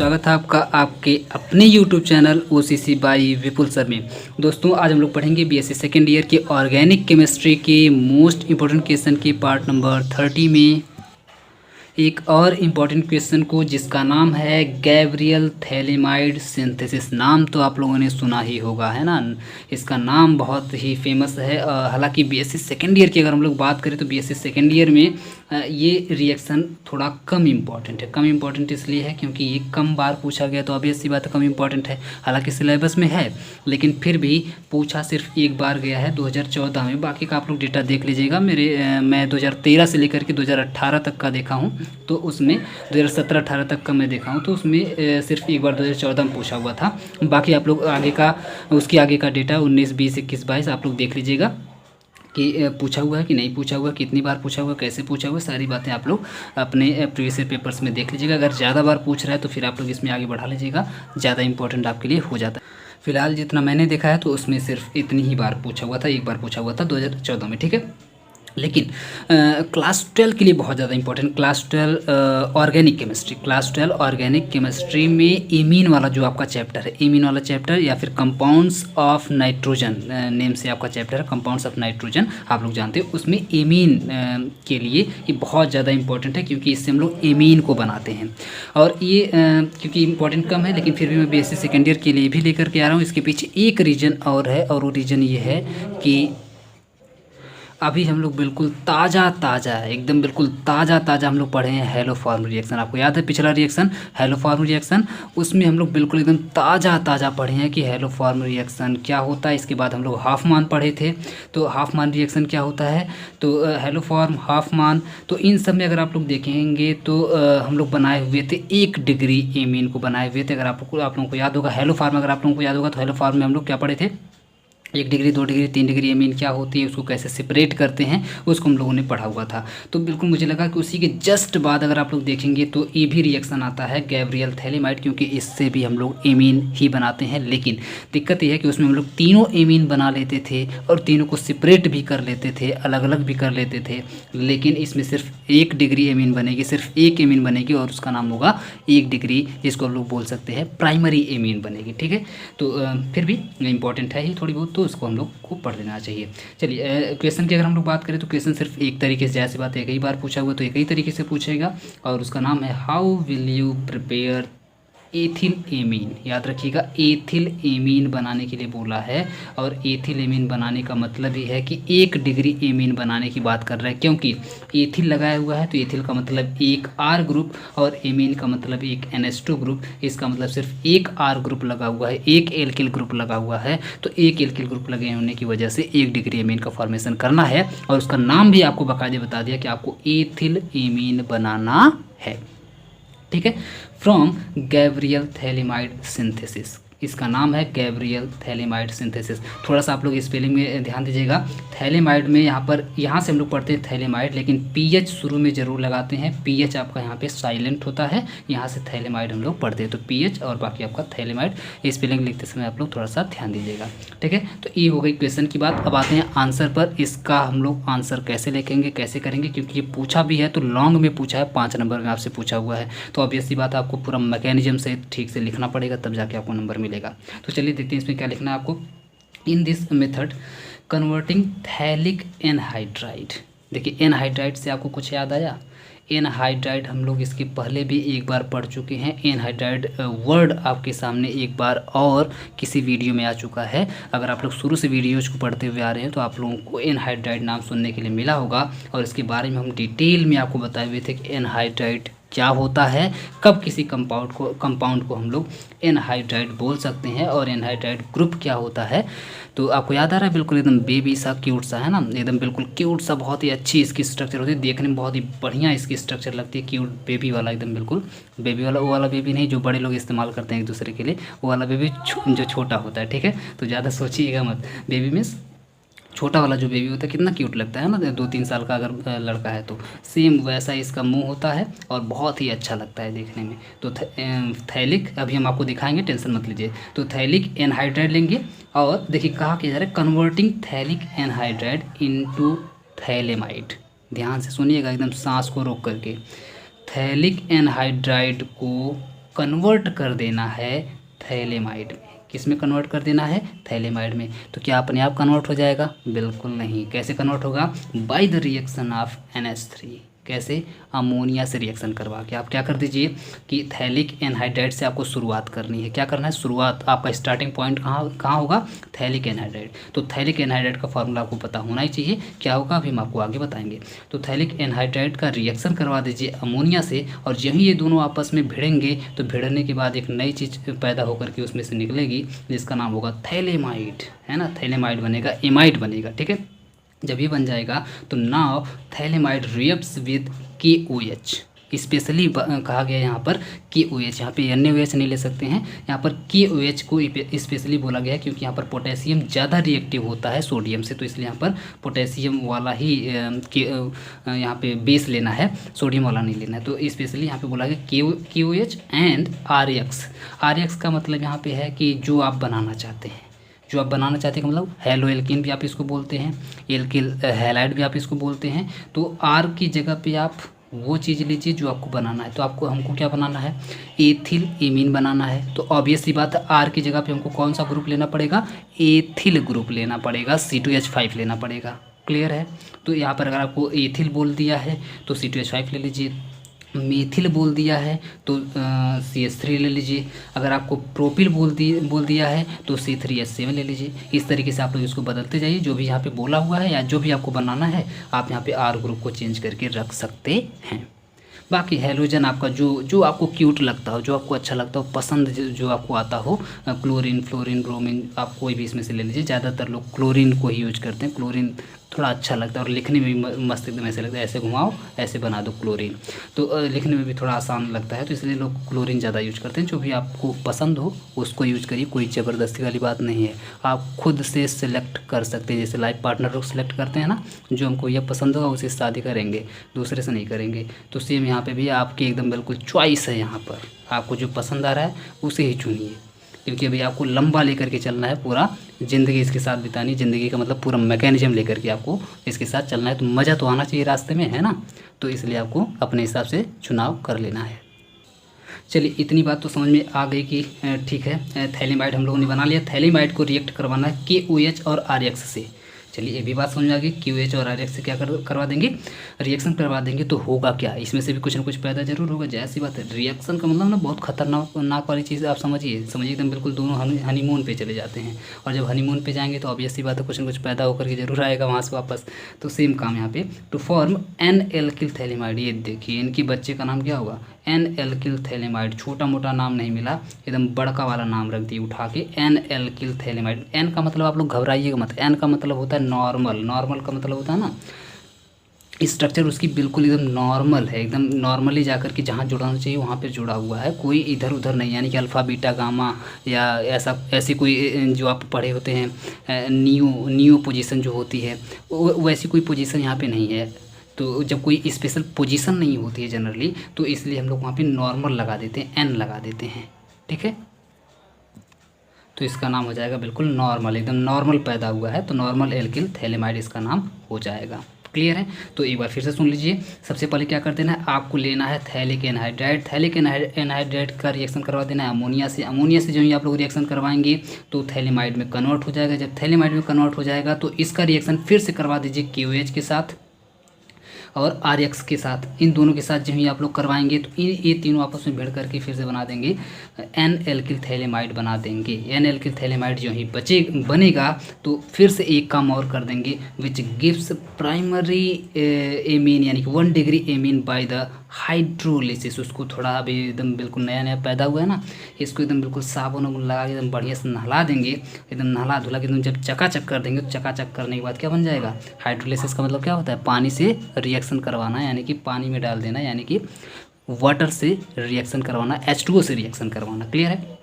स्वागत है आपका आपके अपने YouTube channel OCC by Vipul sir में। दोस्तों आज हम लोग पढ़ेंगे BSc सेकेंड ईयर के ऑर्गेनिक केमिस्ट्री के मोस्ट इम्पोर्टेंट क्वेश्चन के पार्ट नंबर 30 में एक और इम्पॉर्टेंट क्वेश्चन को, जिसका नाम है गैब्रियल थैलेमाइड सिंथेसिस। नाम तो आप लोगों ने सुना ही होगा, है ना। इसका नाम बहुत ही फेमस है। हालांकि BSc सेकेंड ईयर की अगर हम लोग बात करें तो BSc सेकेंड ईयर में ये रिएक्शन थोड़ा कम इम्पॉर्टेंट है। कम इम्पॉर्टेंट इसलिए है क्योंकि ये कम बार पूछा गया, तो ऑब्वियस सी बात है कम इम्पॉर्टेंट है। हालांकि सिलेबस में है लेकिन फिर भी पूछा सिर्फ एक बार गया है 2014 में। बाकी का आप लोग डेटा देख लीजिएगा। मैं 2013 से लेकर के 2018 तक का देखा हूँ, तो उसमें 2017-18 तक का मैं देखा हूँ, तो उसमें सिर्फ एक बार 2014 में पूछा हुआ था। बाकी आप लोग आगे का उसके आगे का डेटा 19, 20, 21, 22 आप लोग देख लीजिएगा कि पूछा हुआ है कि नहीं पूछा हुआ, कितनी बार पूछा हुआ, कैसे पूछा हुआ, सारी बातें आप लोग अपने प्रीवियस ईयर पेपर्स में देख लीजिएगा। अगर ज़्यादा बार पूछ रहा है तो फिर आप लोग इसमें आगे बढ़ा लीजिएगा, ज़्यादा इंपॉर्टेंट आपके लिए हो जाता है। फिलहाल जितना मैंने देखा है तो उसमें सिर्फ इतनी ही बार पूछा हुआ था, एक बार पूछा हुआ था 2014 में, ठीक है। लेकिन क्लास 12 के लिए बहुत ज़्यादा important, class 12 organic chemistry, class 12 organic chemistry में एमीन वाला जो आपका चैप्टर है, एमीन वाला चैप्टर या फिर कंपाउंड्स ऑफ नाइट्रोजन नेम से आपका चैप्टर है, कंपाउंड्स ऑफ नाइट्रोजन आप लोग जानते हो। उसमें एमीन के लिए ये बहुत ज़्यादा इंपॉर्टेंट है क्योंकि इससे हम लोग एमीन को बनाते हैं। और ये क्योंकि इंपॉर्टेंट कम है लेकिन फिर भी मैं BSc सेकेंड ईयर के लिए भी लेकर के आ रहा हूँ। इसके पीछे एक रीज़न और है, और वो रीज़न ये है कि अभी हम लोग बिल्कुल ताज़ा एकदम बिल्कुल ताज़ा हम लोग पढ़े हैं हेलोफॉर्म रिएक्शन। आपको याद है पिछला रिएक्शन हेलोफॉर्म रिएक्शन, उसमें हम लोग बिल्कुल एकदम ताज़ा पढ़े हैं कि हेलोफॉर्म रिएक्शन क्या होता है। इसके बाद हम लोग हाफमान पढ़े थे, तो हाफमान रिएक्शन क्या होता है, तो हेलोफॉर्म, हाफमान, तो इन सब में अगर आप लोग देखेंगे तो हम लोग बनाए हुए थे 1 डिग्री एमीन को बनाए हुए थे। अगर आप लोगों को याद होगा हेलोफॉर्म, अगर आप लोगों को याद होगा तो हेलोफॉर्म में हम लोग क्या पढ़े थे, 1 डिग्री, 2 डिग्री, 3 डिग्री एमीन क्या होती है, उसको कैसे सेपरेट करते हैं, उसको हम लोगों ने पढ़ा हुआ था। तो बिल्कुल मुझे लगा कि उसी के जस्ट बाद अगर आप लोग देखेंगे तो ये भी रिएक्शन आता है गैब्रियल थैलेमाइड, क्योंकि इससे भी हम लोग एमीन ही बनाते हैं। लेकिन दिक्कत ये है कि उसमें हम लोग तीनों एमीन बना लेते थे और तीनों को सेपरेट भी कर लेते थे, अलग अलग भी कर लेते थे। लेकिन इसमें सिर्फ 1 डिग्री एमीन बनेगी, सिर्फ एक एमीन बनेगी और उसका नाम होगा 1 डिग्री, जिसको हम लोग बोल सकते हैं प्राइमरी एमीन बनेगी, ठीक है। तो फिर भी इंपॉर्टेंट है ही थोड़ी बहुत, तो उसको हम लोग को पढ़ लेना चाहिए। चलिए क्वेश्चन की अगर हम लोग बात करें तो क्वेश्चन सिर्फ एक तरीके से, जैसी बात है कई बार पूछा हुआ तो एक ही तरीके से पूछेगा, और उसका नाम है how will you prepare ethyl amine. याद रखिएगा एथिल एमीन बनाने के लिए बोला है, और एथिल एमीन बनाने का मतलब ही है कि 1 डिग्री एमीन बनाने की बात कर रहा है, क्योंकि एथिल लगाया हुआ है तो एथिल का मतलब एक R ग्रुप और एमीन का मतलब एक NH2 ग्रुप। इसका मतलब सिर्फ एक R ग्रुप लगा हुआ है, एक एल्किल ग्रुप लगा हुआ है, तो एक एल्किल ग्रुप लगे होने की वजह से 1 डिग्री एमीन का फॉर्मेशन करना है। और उसका नाम भी आपको बाकायदे बता दिया कि आपको एथिल एमीन बनाना है, ठीक है, फ्रॉम गैब्रियल थैलेमाइड सिंथेसिस। इसका नाम है गैब्रियल थैलेमाइड सिंथेसिस। थोड़ा सा आप लोग स्पेलिंग में ध्यान दीजिएगा। थैलेमाइड में यहाँ से हम लोग पढ़ते हैं थैलेमाइड, लेकिन PH शुरू में ज़रूर लगाते हैं। PH आपका यहाँ पे साइलेंट होता है, यहाँ से थैलेमाइड हम लोग पढ़ते हैं, तो PH और बाकी आपका थैलेमाइड। स्पेलिंग लिखते समय आप लोग थोड़ा सा ध्यान दीजिएगा, ठीक है। तो ये हो गई क्वेश्चन की बात। अब आते हैं आंसर पर। इसका हम लोग आंसर कैसे लिखेंगे, कैसे करेंगे, क्योंकि ये पूछा भी है तो लॉन्ग में पूछा है, 5 नंबर में आपसे पूछा हुआ है, तो ऑब्वियसली बात आपको पूरा मैकेनिज्म से ठीक से लिखना पड़ेगा, तब जाके आपको नंबर मिलेगा। तो चलिए देखते हैं इसमें क्या लिखना है आपको। In this method converting phthalic anhydride. देखिए एनहाइड्राइड से आपको कुछ याद आया? एनहाइड्राइड हम लोग इसके पहले भी एक बार पढ़ चुके हैं। एनहाइड्राइड वर्ड आपके सामने एक बार और किसी वीडियो में आ चुका है। अगर आप लोग शुरू से वीडियोज को पढ़ते हुए आ रहे हैं तो आप लोगों को एनहाइड्राइड नाम सुनने के लिए मिला होगा, और इसके बारे में हम डिटेल में आपको बताए हुए थे कि एनहाइड्राइड क्या होता है, कब किसी कंपाउंड को हम लोग एनहाइड्राइड बोल सकते हैं, और एनहाइड्राइड ग्रुप क्या होता है। तो आपको याद आ रहा है? बिल्कुल एकदम बेबी सा क्यूट सा, है ना, एकदम बिल्कुल क्यूट सा, बहुत ही अच्छी इसकी स्ट्रक्चर होती है, देखने में बहुत ही बढ़िया इसकी स्ट्रक्चर लगती है, क्यूट बेबी वाला, एकदम बिल्कुल बेबी वाला। वो वाला बेबी नहीं जो बड़े लोग इस्तेमाल करते हैं एक दूसरे के लिए, वो वाला बेबी जो छोटा होता है, ठीक है। तो ज़्यादा सोचिएगा मत, बेबी मीन्स छोटा वाला जो बेबी होता है, कितना क्यूट लगता है ना, 2-3 साल का अगर लड़का है तो सेम वैसा इसका मुंह होता है और बहुत ही अच्छा लगता है देखने में। तो थैलिक अभी हम आपको दिखाएंगे, टेंशन मत लीजिए। तो थैलिक एनहाइड्राइड लेंगे, और देखिए कहा किया जा रहा है converting phthalic anhydride into phthalimide. ध्यान से सुनिएगा एकदम सांस को रोक करके। थैलिक एनहाइड्राइड को कन्वर्ट कर देना है थैलेमाइड में। किस में कन्वर्ट कर देना है? थैलेमाइड में। तो क्या अपने आप कन्वर्ट हो जाएगा? बिल्कुल नहीं। कैसे कन्वर्ट होगा? By the reaction of NH3। कैसे? अमोनिया से रिएक्शन करवा के। आप क्या कर दीजिए कि थैलिक एनहाइड्राइड से आपको शुरुआत करनी है। क्या करना है? शुरुआत, आपका स्टार्टिंग पॉइंट कहाँ होगा? Phthalic anhydride. तो थैलिक एनहाइड्राइड का फार्मूला आपको पता होना ही चाहिए। क्या होगा अभी हम आपको आगे बताएंगे। तो थैलिक एनहाइड्राइड का रिएक्शन करवा दीजिए अमोनिया से, और यही ये दोनों आपस में भिड़ेंगे तो भिड़ने के बाद एक नई चीज़ पैदा होकर के उसमें से निकलेगी, जिसका नाम होगा थैलेमाइड, है ना। थैलेमाइड बनेगा, एमाइड बनेगा, ठीक है। जब ये बन जाएगा तो now phthalimide reacts with KOH। Specially कहा गया यहाँ पर KOH, यहाँ पे NaOH नहीं ले सकते हैं, यहाँ पर KOH को स्पेशली बोला गया है क्योंकि यहाँ पर पोटेशियम ज़्यादा रिएक्टिव होता है सोडियम से, तो इसलिए यहाँ पर पोटेशियम वाला ही यहाँ पे बेस लेना है, सोडियम वाला नहीं लेना है। तो स्पेशली यहाँ पे बोला गया KOH एंड RX का मतलब यहाँ पे है कि जो आप बनाना चाहते हैं, जो आप बनाना चाहते हैं, मतलब हेलो एल्किन भी आप इसको बोलते हैं, एल्किल हैलाइड भी आप इसको बोलते हैं। तो R की जगह पे आप वो चीज़ लीजिए जो आपको बनाना है। तो हमको क्या बनाना है? एथिल एमीन बनाना है। तो ऑब्वियस सी बात है, R की जगह पे हमको कौन सा ग्रुप लेना पड़ेगा? एथिल ग्रुप लेना पड़ेगा, C2H5 लेना पड़ेगा। क्लियर है? तो यहाँ पर अगर आपको एथिल बोल दिया है तो C2H5 ले लीजिए, मेथिल बोल दिया है तो CH3 ले लीजिए, अगर आपको प्रोपिल बोल दिया है तो C3H7 ले लीजिए। इस तरीके से आप लोग इसको बदलते जाइए, जो भी यहाँ पे बोला हुआ है या जो भी आपको बनाना है आप यहाँ पे R ग्रुप को चेंज करके रख सकते हैं। बाकी हैलोजन आपका जो आपको क्यूट लगता हो, जो आपको अच्छा लगता हो, पसंद जो आपको आता हो, क्लोरीन, फ्लोरीन, ब्रोमीन, आप कोई भी इसमें से ले लीजिए। ज़्यादातर लोग क्लोरीन को ही यूज करते हैं। क्लोरीन थोड़ा अच्छा लगता है और लिखने में भी मस्त एकदम ऐसे लगता है, ऐसे घुमाओ ऐसे बना दो क्लोरीन, तो लिखने में भी थोड़ा आसान लगता है, तो इसलिए लोग क्लोरीन ज़्यादा यूज करते हैं। जो भी आपको पसंद हो उसको यूज करिए, कोई ज़बरदस्ती वाली बात नहीं है, आप खुद से सिलेक्ट कर सकते हैं। जैसे लाइफ पार्टनर लोग सिलेक्ट करते हैं ना, जो हमको यह पसंद होगा उसे शादी करेंगे, दूसरे से नहीं करेंगे। तो सेम यहाँ पे भी आपकी एकदम बिल्कुल चॉइस है, यहाँ पर आपको जो पसंद आ रहा है उसे ही चुनिए, क्योंकि अभी आपको लंबा लेकर के चलना है, पूरा ज़िंदगी इसके साथ बितानी। ज़िंदगी का मतलब पूरा मैकेनिज्म लेकर के आपको इसके साथ चलना है, तो मज़ा तो आना चाहिए रास्ते में, है ना। तो इसलिए आपको अपने हिसाब से चुनाव कर लेना है। चलिए, इतनी बात तो समझ में आ गई कि ठीक है, थैलेमाइड हम लोगों ने बना लिया। थैलेमाइड को रिएक्ट करवाना है KOH और RX से। चलिए, ये भी बात समझ में आ गई। KOH और RX से क्या करवा देंगे? रिएक्शन करवा देंगे। तो होगा क्या? इसमें से भी कुछ ना कुछ पैदा जरूर होगा, जैसी बात है। रिएक्शन का मतलब ना बहुत खतरनाक वाली चीज़ आप समझिए एकदम बिल्कुल। दोनों हनीमून पे चले जाते हैं, और जब हनीमून पे जाएंगे तो ऑब्वियस सी बात है कुछ ना कुछ पैदा होकर के जरूर आएगा वहाँ से वापस। तो सेम काम यहाँ पे, टू फॉर्म N-एल्किल थैलेमाइड। ये देखिए, इनकी बच्चे का नाम क्या होगा? N-एल्किल थैलेमाइड। छोटा मोटा नाम नहीं मिला, एकदम बड़का वाला नाम रख दिए उठा के, N-एल्किल थैलेमाइड। N का मतलब आप लोग घबराइएगा मत, N का मतलब होता है नॉर्मल का मतलब होता है ना, स्ट्रक्चर उसकी बिल्कुल एकदम नॉर्मल है, एकदम नॉर्मली जाकर के जहाँ जुड़ना चाहिए वहाँ पे जुड़ा हुआ है, कोई इधर उधर नहीं। यानी कि अल्फ़ा बीटा गामा या ऐसी कोई जो आप पढ़े होते हैं नियो पोजीशन जो होती है, वैसी कोई पोजीशन यहाँ पे नहीं है। तो जब कोई स्पेशल पोजीशन नहीं होती है जनरली, तो इसलिए हम लोग वहाँ पे नॉर्मल लगा देते हैं, N लगा देते हैं, ठीक है। तो इसका नाम हो जाएगा बिल्कुल नॉर्मल, एकदम नॉर्मल पैदा हुआ है, तो नॉर्मल एल्किल थैलेमाइड इसका नाम हो जाएगा। क्लियर है? तो एक बार फिर से सुन लीजिए। सबसे पहले क्या कर देना है, आपको लेना है थैलिक एनहाइड्राइड। थैलिक एनहाइड्राइड का रिएक्शन करवा देना है अमोनिया से। अमोनिया से जो ही आप लोग रिएक्शन करवाएंगे तो थैलेमाइड में कन्वर्ट हो जाएगा। जब थैलेमाइड में कन्वर्ट हो जाएगा तो इसका रिएक्शन फिर से करवा दीजिए KOH के साथ और RX के साथ। इन दोनों के साथ जो ही आप लोग करवाएंगे तो ये तीनों आपस में भिड़ करके फिर से बना देंगे N-एल्किल थैलेमाइड बना देंगे। N-एल्किल थैलेमाइड जो ही बनेगा तो फिर से एक काम और कर देंगे, विच गिव्स प्राइमरी एमीन, यानी कि 1 degree amine by the hydrolysis. उसको थोड़ा अभी एकदम बिल्कुल नया नया पैदा हुआ है ना, इसको एकदम बिल्कुल साबुन लगा के एकदम बढ़िया से नहला देंगे, एकदम नहला धुला के एकदम जब चकाचक कर देंगे तो चकाचक करने के बाद क्या बन जाएगा? हाइड्रोलिसिस का मतलब क्या होता है? पानी से रिएक्शन करवाना, यानी कि पानी में डाल देना, यानी कि वाटर से रिएक्शन करवाना, H2O से रिएक्शन करवाना। क्लियर है?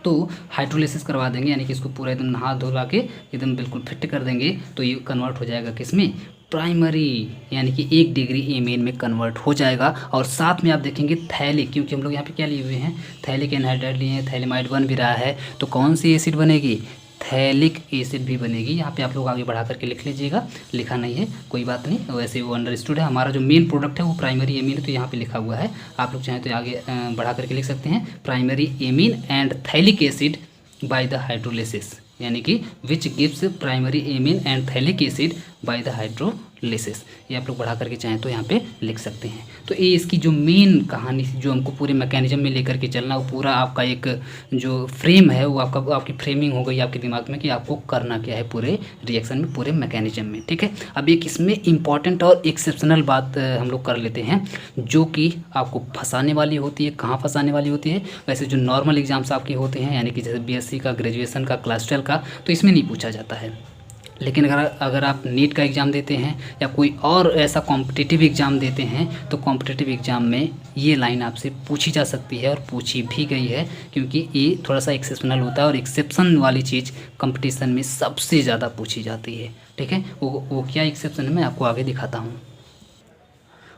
तो हाइड्रोलिसिस करवा देंगे, यानी कि इसको पूरा एकदम नहा धुला के एकदम बिल्कुल फिट कर देंगे, तो ये कन्वर्ट हो जाएगा किस में? प्राइमरी, यानी कि 1 डिग्री एमीन में कन्वर्ट हो जाएगा। और साथ में आप देखेंगे थैलिक, क्योंकि हम लोग यहाँ पे क्या लिए हुए हैं? थैलिक एनहाइड्राइड लिए हैं, थैलेमाइड बन भी रहा है, तो कौन सी एसिड बनेगी? थैलिक एसिड भी बनेगी। यहाँ पे आप लोग आगे बढ़ा करके लिख लीजिएगा, लिखा नहीं है कोई बात नहीं, वैसे वो अंडरस्टूड है। हमारा जो मेन प्रोडक्ट है वो प्राइमरी एमीन है, तो यहाँ पे लिखा हुआ है, आप लोग चाहें तो आगे बढ़ा करके लिख सकते हैं, primary amine and phthalic acid by the hydrolysis, यानी कि which gives primary amine and phthalic acid by the hydrolysis. ये आप लोग बढ़ा करके चाहें तो यहाँ पे लिख सकते हैं। तो ये इसकी जो मेन कहानी जो हमको पूरे मैकेनिज्म में लेकर के चलना, वो पूरा आपका एक जो फ्रेम है वो आपकी फ्रेमिंग हो गई आपके दिमाग में कि आपको करना क्या है पूरे रिएक्शन में, पूरे मैकेनिज्म में, ठीक है। अब एक इसमें इंपॉर्टेंट और एक्सेप्शनल बात हम लोग कर लेते हैं, जो कि आपको फंसाने वाली होती है। कहाँ फंसाने वाली होती है? वैसे जो नॉर्मल एग्जाम्स आपके होते हैं, यानी कि जैसे बीएससी का, ग्रेजुएशन का, क्लास 12 का, तो इसमें नहीं पूछा जाता है। लेकिन अगर आप नीट का एग्ज़ाम देते हैं या कोई और ऐसा कॉम्पिटिटिव एग्ज़ाम देते हैं, तो कॉम्पिटिटिव एग्ज़ाम में ये लाइन आपसे पूछी जा सकती है और पूछी भी गई है, क्योंकि ये थोड़ा सा एक्सेप्शनल होता है और एक्सेप्शन वाली चीज़ कंपटीशन में सबसे ज़्यादा पूछी जाती है, ठीक है। वो क्या एक्सेप्शन है मैं आपको आगे दिखाता हूँ।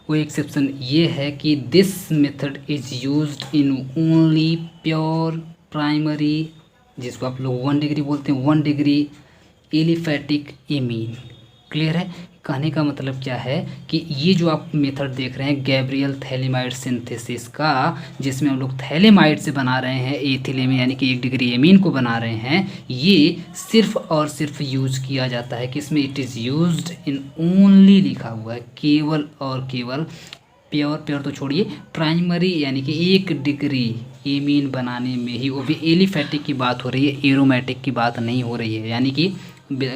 वो एक्सेप्शन ये है कि this method is used in only pure primary, जिसको आप लोग 1 डिग्री बोलते हैं, 1 डिग्री एलिफैटिक एमीन। क्लियर है? कहने का मतलब क्या है कि ये जो आप मेथड देख रहे हैं गैब्रियल थैलेमाइड सिंथेसिस का, जिसमें हम लोग थैलेमाइड से बना रहे हैं एथिल एमीन, यानी कि 1 डिग्री एमीन को बना रहे हैं, ये सिर्फ और सिर्फ यूज़ किया जाता है कि इसमें it is used in only, लिखा हुआ है केवल और केवल, प्योर तो छोड़िए, प्राइमरी यानी कि 1 डिग्री एमीन बनाने में ही, वो भी एलिफैटिक की बात हो रही है, एरोमेटिक की बात नहीं हो रही है। यानी कि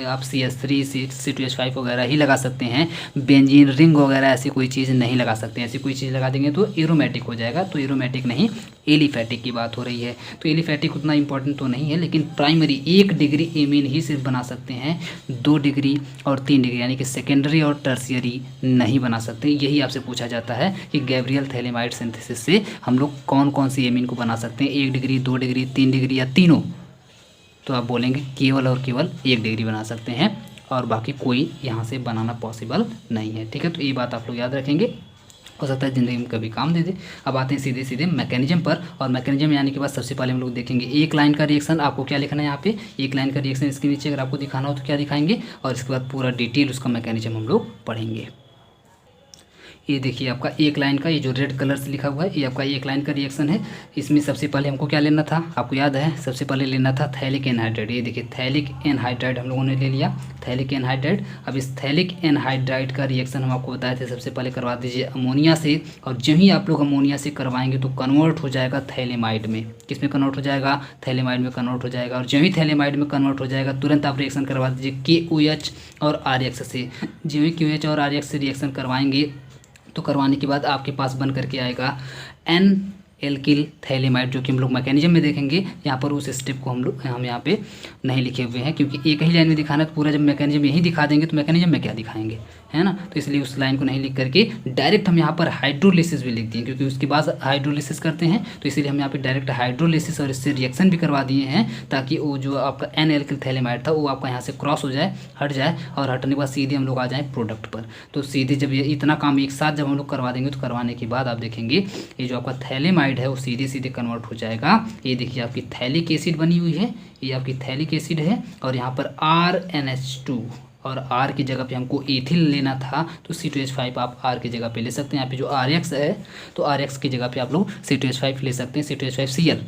आप CH3 C2H5 वगैरह ही लगा सकते हैं, बेंजीन रिंग वगैरह ऐसी कोई चीज़ नहीं लगा सकते हैं। ऐसी कोई चीज़ लगा देंगे तो एरोमेटिक हो जाएगा, तो एरोमेटिक नहीं, एलिफैटिक की बात हो रही है। तो एलिफैटिक उतना इंपॉर्टेंट तो नहीं है, लेकिन प्राइमरी 1 डिग्री एमीन ही सिर्फ बना सकते हैं, 2 डिग्री और 3 डिग्री यानी कि सेकेंडरी और टर्शियरी नहीं बना सकते। यही आपसे पूछा जाता है कि गैब्रियल थैलेमाइड सिंथेसिस से हम लोग कौन कौन सी एमीन को बना सकते हैं, 1 डिग्री, 2 डिग्री, 3 डिग्री या तीनों। तो आप बोलेंगे केवल और केवल 1 डिग्री बना सकते हैं और बाकी कोई यहाँ से बनाना पॉसिबल नहीं है, ठीक है। तो ये बात आप लोग याद रखेंगे, हो सकता है ज़िंदगी में कभी काम दे दे। अब आते हैं सीधे सीधे मैकेनिज्म पर, और मैकेनिज्म आने के बाद सबसे पहले हम लोग देखेंगे एक लाइन का रिएक्शन। आपको क्या लिखना है यहाँ पे? एक लाइन का रिएक्शन, इसके नीचे अगर आपको दिखाना हो तो क्या दिखाएंगे, और इसके बाद पूरा डिटेल उसका मैकेनिज्म हम लोग पढ़ेंगे। ये देखिए आपका 1 लाइन का, ये जो रेड कलर से लिखा हुआ है, ये आपका 1 लाइन का रिएक्शन है। इसमें सबसे पहले हमको क्या लेना था, आपको याद है? सबसे पहले लेना था थैलिक एनहाइड्राइड। ये देखिए थैलिक एनहाइड्राइड हम लोगों ने ले लिया, थैलिक एनहाइड्राइड। अब इस थैलिक एनहाइड्राइड का रिएक्शन हम आपको बताए थे, सबसे पहले करवा दीजिए अमोनिया से, और जब ही आप लोग अमोनिया से करवाएंगे तो कन्वर्ट हो जाएगा थैलेमाइड में। किस में कन्वर्ट हो जाएगा? थैलेमाइड में कन्वर्ट हो जाएगा। और जब ही थैलेमाइड में कन्वर्ट हो जाएगा तुरंत आप रिएक्शन करवा दीजिए KOH और RX से। जब ही KOH और RX से रिएक्शन करवाएंगे तो करवाने के बाद आपके पास बन करके आएगा N एल्किल थैलेमाइड, जो कि हम लोग मैकेनिज्म में देखेंगे। यहाँ पर उस स्टेप को हम यहाँ पे नहीं लिखे हुए हैं, क्योंकि एक ही लाइन में दिखाना है, तो पूरा जब मैकेनिज्म यही दिखा देंगे तो मैकेनिज्म में क्या दिखाएंगे, है ना। तो इसलिए उस लाइन को नहीं लिख करके डायरेक्ट हम यहाँ पर हाइड्रोलिसिस भी लिख दिए, क्योंकि उसके बाद हाइड्रोलिसिस करते हैं, तो इसीलिए हम यहाँ पे डायरेक्ट हाइड्रोलिसिस और इससे रिएक्शन भी करवा दिए हैं, ताकि वो जो आपका N एल्किल थैलेमाइड था वो आपका यहाँ से क्रॉस हो जाए, हट जाए, और हटने के बाद सीधे हम लोग आ जाएँ प्रोडक्ट पर। तो सीधे जब ये इतना काम एक साथ जब हम लोग करवा देंगे, तो करवाने के बाद आप देखेंगे ये जो आपका थैलेमाइड है वो सीधे सीधे कन्वर्ट हो जाएगा। ये देखिए आपकी थैलिक एसिड बनी हुई है, ये आपकी थैलिक एसिड है, और यहाँ पर RNH2, और R की जगह पे हमको एथिल लेना था, तो C2H5 आप R की जगह पे ले सकते हैं। यहाँ पे जो RX है तो RX की जगह पे आप लोग C2H5 ले सकते हैं, C2H5Cl।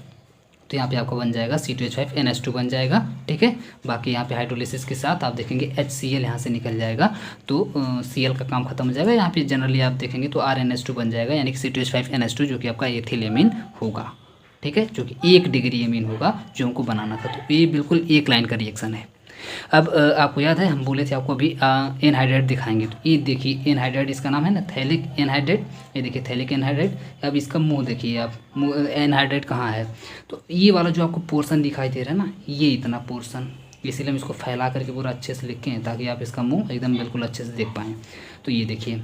तो यहाँ पे आपका बन जाएगा C2H5NH2 बन जाएगा, ठीक है। बाकी यहाँ पे हाइड्रोलिसिस के साथ आप देखेंगे HCl यहाँ से निकल जाएगा, तो Cl का काम खत्म हो जाएगा। यहाँ पे जनरली आप देखेंगे तो RNH2 बन जाएगा, यानी कि C2H5NH2 जो कि आपका एथिल एमीन होगा, ठीक है, जो कि 1 डिग्री एमीन होगा जो हमको बनाना था। तो ये बिल्कुल 1 लाइन का रिएक्शन है। अब आपको याद है हम बोले थे आपको अभी एनहाइड्राइड दिखाएंगे, तो ये देखिए एनहाइड्राइड, इसका नाम है ना थैलिक एनहाइड्राइड। ये देखिए थैलिक एनहाइड्राइड। अब इसका मुंह देखिए आप, एनहाइड्राइड कहाँ है, तो ये वाला जो आपको पोर्शन दिखाई दे रहा है ना, ये इतना पोर्शन, इसीलिए हम इसको फैला करके पूरा अच्छे से लिखे हैं, ताकि आप इसका मुँह एकदम बिल्कुल अच्छे से देख पाएँ। तो ये देखिए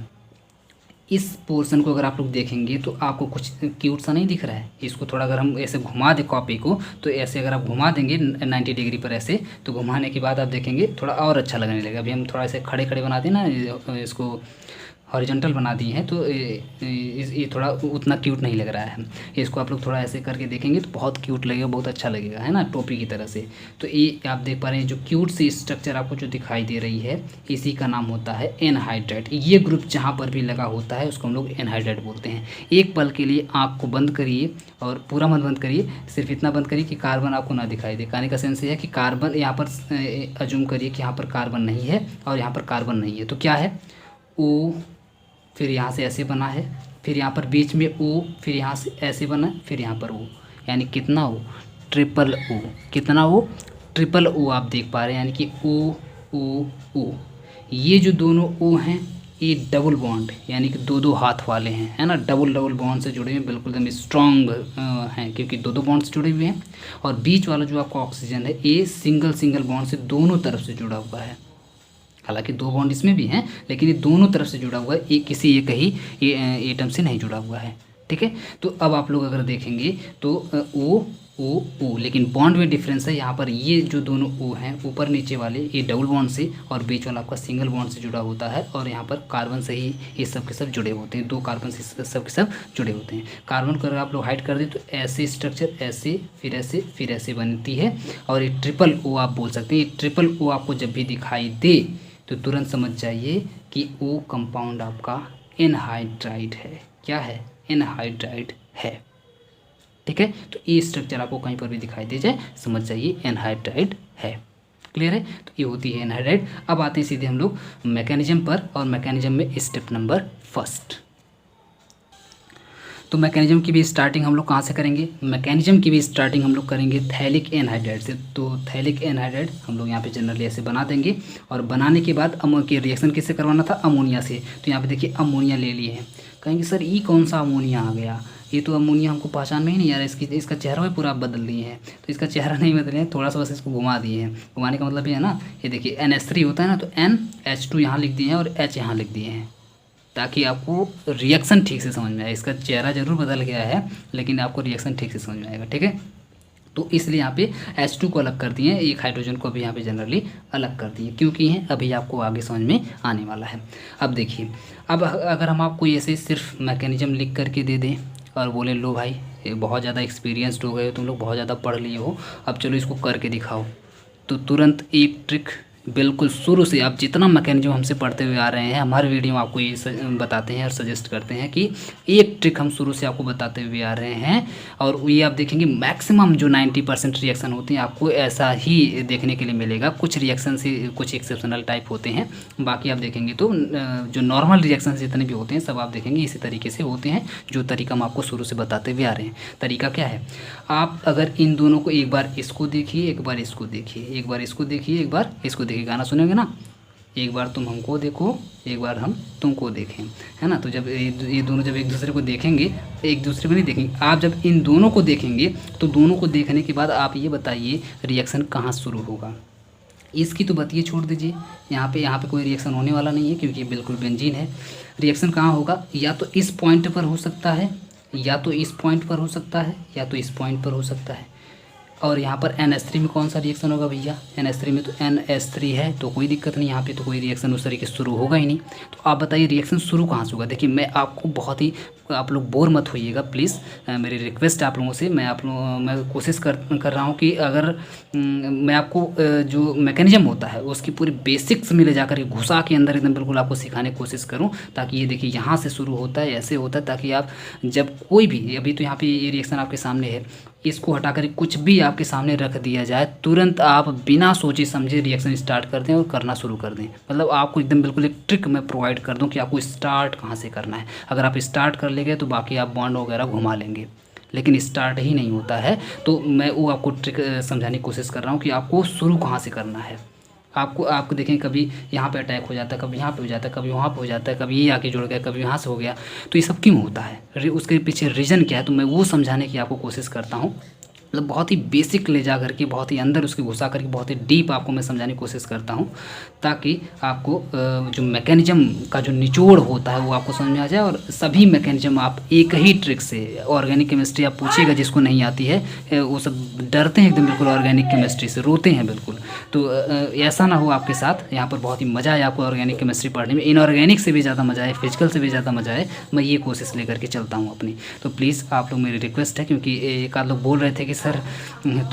इस पोर्शन को अगर आप लोग देखेंगे तो आपको कुछ क्यूट सा नहीं दिख रहा है। इसको थोड़ा अगर हम ऐसे घुमा दें कॉपी को, तो ऐसे अगर आप घुमा देंगे 90 डिग्री पर ऐसे, तो घुमाने के बाद आप देखेंगे थोड़ा और अच्छा लगने लगेगा। अभी हम थोड़ा ऐसे खड़े खड़े बना दें ना इसको, हॉरिजॉन्टल बना दिए हैं, तो ये थोड़ा उतना क्यूट नहीं लग रहा है। इसको आप लोग थोड़ा ऐसे करके देखेंगे तो बहुत क्यूट लगेगा, बहुत अच्छा लगेगा, है ना, टोपी की तरह से। तो ये आप देख पा रहे हैं जो क्यूट सी स्ट्रक्चर आपको जो दिखाई दे रही है, इसी का नाम होता है एनहाइड्राइड। ये ग्रुप जहाँ पर भी लगा होता है उसको हम लोग एनहाइड्राइड बोलते हैं। एक पल के लिए आँख को बंद करिए, और पूरा मत बंद करिए, सिर्फ इतना बंद करिए कि कार्बन आपको ना दिखाई दे। कहने का सेंस ये है कि कार्बन यहाँ पर अज्यूम करिए कि यहाँ पर कार्बन नहीं है और यहाँ पर कार्बन नहीं है, तो क्या है, ओ, फिर यहाँ से ऐसे बना है, फिर यहाँ पर बीच में ओ, फिर यहाँ से ऐसे बना है, फिर यहाँ पर ओ, यानी कितना ओ, ट्रिपल ओ। कितना ओ, ट्रिपल ओ आप देख पा रहे हैं, यानी कि ओ ओ ओ। ये जो दोनों ओ हैं ये डबल बॉन्ड, यानी कि दो दो हाथ वाले हैं, है ना, डबल डबल बॉन्ड से जुड़े हुए हैं, बिल्कुल एकदम स्ट्रॉन्ग हैं, क्योंकि दो दो बॉन्ड से जुड़े हुए हैं। और बीच वाला जो आपका ऑक्सीजन है ये सिंगल सिंगल बॉन्ड से दोनों तरफ से जुड़ा हुआ है। हालांकि दो बॉन्ड इसमें भी हैं, लेकिन ये दोनों तरफ से जुड़ा हुआ है, एक किसी एक ही एटम से नहीं जुड़ा हुआ है। ठीक है, तो अब आप लोग अगर देखेंगे तो ओ ओ ओ, लेकिन बॉन्ड में डिफरेंस है। यहाँ पर ये जो दोनों ओ हैं ऊपर नीचे वाले, ये डबल बॉन्ड से, और बीच वाला आपका सिंगल बॉन्ड से जुड़ा होता है, और यहाँ पर कार्बन से ही ये सब के सब जुड़े होते हैं, दो कार्बन से सब के सब जुड़े होते हैं। कार्बन को अगर आप लोग हाइड कर दें तो ऐसे स्ट्रक्चर, ऐसे फिर ऐसे बनती है, और ये ट्रिपल ओ आप बोल सकते हैं। ये ट्रिपल ओ आपको जब भी दिखाई दे तो तुरंत समझ जाइए कि ओ कंपाउंड आपका एनहाइड्राइड है। क्या है, एनहाइड्राइड है। ठीक है, तो ये स्ट्रक्चर आपको कहीं पर भी दिखाई दे जाए समझ जाइए एनहाइड्राइड है। क्लियर है, तो ये होती है एनहाइड्राइड। अब आते हैं सीधे हम लोग मैकेनिज्म पर, और मैकेनिज्म में स्टेप नंबर फर्स्ट। तो मैकेनिज्म की भी स्टार्टिंग हम लोग कहाँ से करेंगे, मैकेनिज्म की भी स्टार्टिंग हम लोग करेंगे थैलिक एनहाइड्राइड से। तो थैलिक एनहाइड्राइड हम लोग यहाँ पे जनरली ऐसे बना देंगे, और बनाने के बाद की रिएक्शन किससे करवाना था, अमोनिया से। तो यहाँ पे देखिए अमोनिया ले लिए हैं। कहेंगे सर ये कौन सा अमोनिया आ गया, ये तो अमोनिया हमको पहचान में ही नहीं आ रहा है, इसका चेहरा भी पूरा आप बदल दिए हैं। तो इसका चेहरा नहीं बदले हैं, थोड़ा सा बस इसको घुमा दिए हैं। घुमाने का मतलब ये है ना, ये देखिए NH3 होता है ना, तो NH2 यहाँ लिख दिए हैं और H यहाँ लिख दिए हैं, ताकि आपको रिएक्शन ठीक से समझ में आए। इसका चेहरा ज़रूर बदल गया है, लेकिन आपको रिएक्शन ठीक से समझ में आएगा। ठीक है, तो इसलिए यहाँ पे H2 को अलग कर दिए हैं, एक हाइड्रोजन को भी यहाँ पे जनरली अलग कर दिए। क्यों किए हैं अभी आपको आगे समझ में आने वाला है। अब देखिए, अब अगर हम आपको ऐसे सिर्फ मैकेनिज्म लिख करके दे दें और बोले लो भाई ये बहुत ज़्यादा एक्सपीरियंसड हो गए हो तुम लोग, बहुत ज़्यादा पढ़ लिए हो, अब चलो इसको करके दिखाओ, तो तुरंत एक ट्रिक बिल्कुल शुरू से आप जितना मैकेनिज्म हमसे पढ़ते हुए आ रहे हैं, हमारे वीडियो में आपको ये बताते हैं और सजेस्ट करते हैं कि एक ट्रिक हम शुरू से आपको बताते हुए आ रहे हैं, और ये आप देखेंगे मैक्सिमम जो 90% रिएक्शन होती हैं आपको ऐसा ही देखने के लिए मिलेगा। कुछ रिएक्शन से कुछ एक्सेप्शनल टाइप होते हैं, बाकी आप देखेंगे तो जो नॉर्मल रिएक्शन जितने भी होते हैं सब आप देखेंगे इसी तरीके से होते हैं, जो तरीका हम आपको शुरू से बताते हुए आ रहे हैं। तरीका क्या है, आप अगर इन दोनों को एक बार इसको देखिए, एक बार इसको देखिए, एक बार इसको देखिए, एक बार इसको देखिए, गाना सुनेंगे ना, एक बार तुम हमको देखो, एक बार हम तुमको देखें, है ना। तो जब ये दोनों जब एक दूसरे को देखेंगे, एक दूसरे को नहीं देखेंगे, आप जब इन दोनों को देखेंगे तो दोनों को देखने के बाद आप ये बताइए रिएक्शन कहाँ शुरू होगा। इसकी तो बात ये छोड़ दीजिए, यहाँ पे कोई रिएक्शन होने वाला नहीं है क्योंकि बिल्कुल बेंजीन है। रिएक्शन कहाँ होगा, या तो इस पॉइंट पर हो सकता है, या तो इस पॉइंट पर हो सकता है, या तो इस पॉइंट पर हो सकता है। और यहाँ पर NH3 में कौन सा रिएक्शन होगा भैया, NH3 में तो NH3 है, तो कोई दिक्कत नहीं, यहाँ पे तो कोई रिएक्शन उस तरीके से शुरू होगा ही नहीं। तो आप बताइए रिएक्शन शुरू कहाँ से होगा। देखिए मैं आपको बहुत ही, आप लोग बोर मत होइएगा प्लीज़, मेरी रिक्वेस्ट है आप लोगों से, मैं कोशिश कर रहा हूँ कि अगर मैं आपको जो मैकेनिज्म होता है उसकी पूरी बेसिक्स में ले जाकर के घुसा के अंदर एकदम बिल्कुल आपको सिखाने की कोशिश करूँ, ताकि ये देखिए यहाँ से शुरू होता है, ऐसे होता है, ताकि आप जब कोई भी, अभी तो यहाँ पे ये रिएक्शन आपके सामने है, इसको हटाकर कुछ भी आपके सामने रख दिया जाए, तुरंत आप बिना सोचे समझे रिएक्शन स्टार्ट कर दें और करना शुरू कर दें। मतलब आपको एकदम बिल्कुल एक ट्रिक मैं प्रोवाइड कर दूं कि आपको स्टार्ट कहाँ से करना है। अगर आप स्टार्ट कर लेंगे तो बाकी आप बॉन्ड वगैरह घुमा लेंगे, लेकिन स्टार्ट ही नहीं होता है। तो मैं वो आपको ट्रिक समझाने की कोशिश कर रहा हूँ कि आपको शुरू कहाँ से करना है। आपको देखें कभी यहाँ पे अटैक हो जाता है, कभी यहाँ पे हो जाता है, कभी वहाँ पे हो जाता है, कभी ये आके जुड़ गया, कभी यहाँ से हो गया, तो ये सब क्यों होता है, उसके पीछे रीज़न क्या है, तो मैं वो समझाने की आपको कोशिश करता हूँ। मतलब बहुत ही बेसिक ले जा करके बहुत ही अंदर उसके घुसा करके बहुत ही डीप आपको मैं समझाने की कोशिश करता हूँ, ताकि आपको जो मैकेनिज्म का जो निचोड़ होता है वो आपको समझ में आ जाए। और सभी मैकेनिज्म आप एक ही ट्रिक से, ऑर्गेनिक केमिस्ट्री आप पूछिएगा जिसको नहीं आती है वो सब डरते हैं एकदम बिल्कुल ऑर्गेनिक केमिस्ट्री से, रोते हैं बिल्कुल। तो ऐसा ना हो आपके साथ। यहाँ पर बहुत ही मज़ा है आपको ऑर्गेनिक केमिस्ट्री पढ़ने में, इनऑर्गेनिक से भी ज़्यादा मज़ा है, फिजिकल से भी ज़्यादा मज़ा है। मैं ये कोशिश लेकर के चलता हूँ अपनी। तो प्लीज़ आप लोग, मेरी रिक्वेस्ट है, क्योंकि एक आध लोग बोल रहे थे कि सर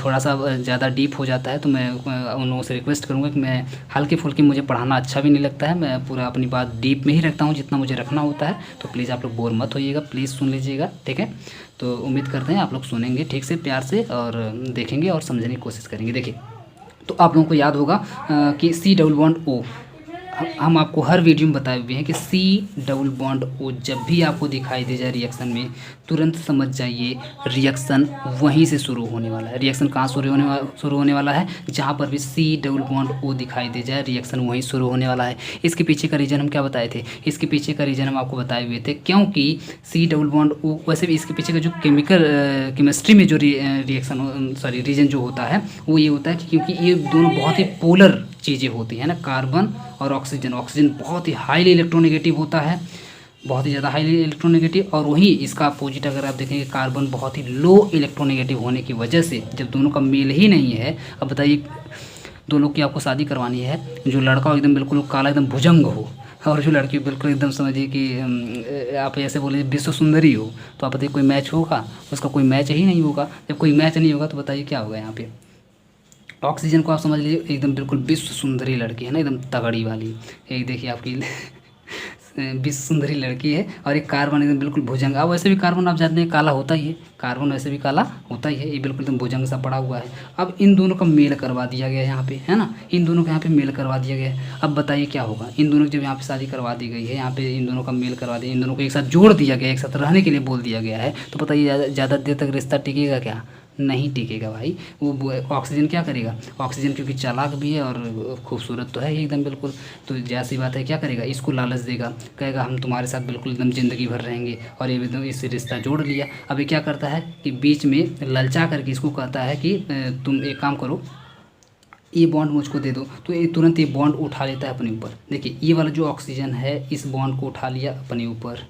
थोड़ा सा ज़्यादा डीप हो जाता है, तो मैं उन लोगों से रिक्वेस्ट करूँगा कि मैं हल्के फुल्के, मुझे पढ़ाना अच्छा भी नहीं लगता है, मैं पूरा अपनी बात डीप में ही रखता हूँ जितना मुझे रखना होता है। तो प्लीज़ आप लोग बोर मत होइएगा, प्लीज़ सुन लीजिएगा, ठीक है। तो उम्मीद करते हैं आप लोग सुनेंगे ठीक से, प्यार से, और देखेंगे और समझने की कोशिश करेंगे। देखिए, तो आप लोगों को याद होगा कि C++O, हम आपको हर वीडियो में बताए हुए हैं कि C++O जब भी आपको दिखाई दे जाए रिएक्शन में, तुरंत समझ जाइए रिएक्शन वहीं से शुरू होने वाला है। रिएक्शन कहाँ शुरू होने वाला है? जहाँ पर भी C++O दिखाई दे जाए, रिएक्शन वहीं शुरू होने वाला है। इसके पीछे का रीज़न हम क्या बताए थे? इसके पीछे का रीज़न हम आपको बताए हुए थे, क्योंकि C++O, वैसे भी इसके पीछे का जो केमिस्ट्री में जो रीजन जो होता है वो ये होता है कि क्योंकि ये दोनों बहुत ही पोलर चीज़ें होती हैं ना, कार्बन और ऑक्सीजन। ऑक्सीजन बहुत ही हाईली इलेक्ट्रोनेगेटिव होता है, बहुत ही ज़्यादा हाईली इलेक्ट्रोनेगेटिव, और वहीं इसका अपोजिट अगर आप देखेंगे कार्बन बहुत ही लो इलेक्ट्रोनेगेटिव होने की वजह से, जब दोनों का मेल ही नहीं है। अब बताइए, दो लोग की आपको शादी करवानी है, जो लड़का एकदम बिल्कुल काला एकदम भुजंग हो, और जो लड़की बिल्कुल एकदम समझिए कि आप ऐसे बोले विश्व सुंदरी हो, तो आप बताइए कोई मैच होगा? उसका कोई मैच ही नहीं होगा। जब कोई मैच नहीं होगा तो बताइए क्या होगा यहाँ पे? ऑक्सीजन को आप समझ लीजिए एकदम बिल्कुल विश्व सुंदरी लड़की है ना, एकदम तगड़ी वाली। एक देखिए आपकी विश्व सुंदरी लड़की है, और एक कार्बन एकदम बिल्कुल भुजंग। अब वैसे भी कार्बन आप जानते हैं काला होता ही है, कार्बन वैसे भी काला होता ही है, ये बिल्कुल एकदम भुजंग सा पड़ा हुआ है। अब इन दोनों का मेल करवा दिया गया है यहाँ पे, है ना, इन दोनों का यहाँ पे मेल करवा दिया गया है। अब बताइए क्या होगा? इन दोनों की जब यहाँ पे शादी करवा दी गई है, यहाँ पे इन दोनों का मेल करवा दिया, इन दोनों को एक साथ जोड़ दिया गया, एक साथ रहने के लिए बोल दिया गया है, तो बताइए ज़्यादा देर तक रिश्ता टिकेगा क्या? नहीं टिकेगा भाई। वो ऑक्सीजन क्या करेगा? ऑक्सीजन क्योंकि चालाक भी है और खूबसूरत तो है ही एकदम बिल्कुल, तो जैसी बात है क्या करेगा? इसको लालच देगा, कहेगा हम तुम्हारे साथ बिल्कुल एकदम ज़िंदगी भर रहेंगे, और ये एकदम इससे रिश्ता जोड़ लिया। अब ये क्या करता है कि बीच में ललचा करके इसको कहता है कि तुम एक काम करो, ये बॉन्ड मुझको दे दो, तो ये तुरंत ये बॉन्ड उठा लेता है अपने ऊपर। देखिए ये वाला जो ऑक्सीजन है, इस बॉन्ड को उठा लिया अपने ऊपर।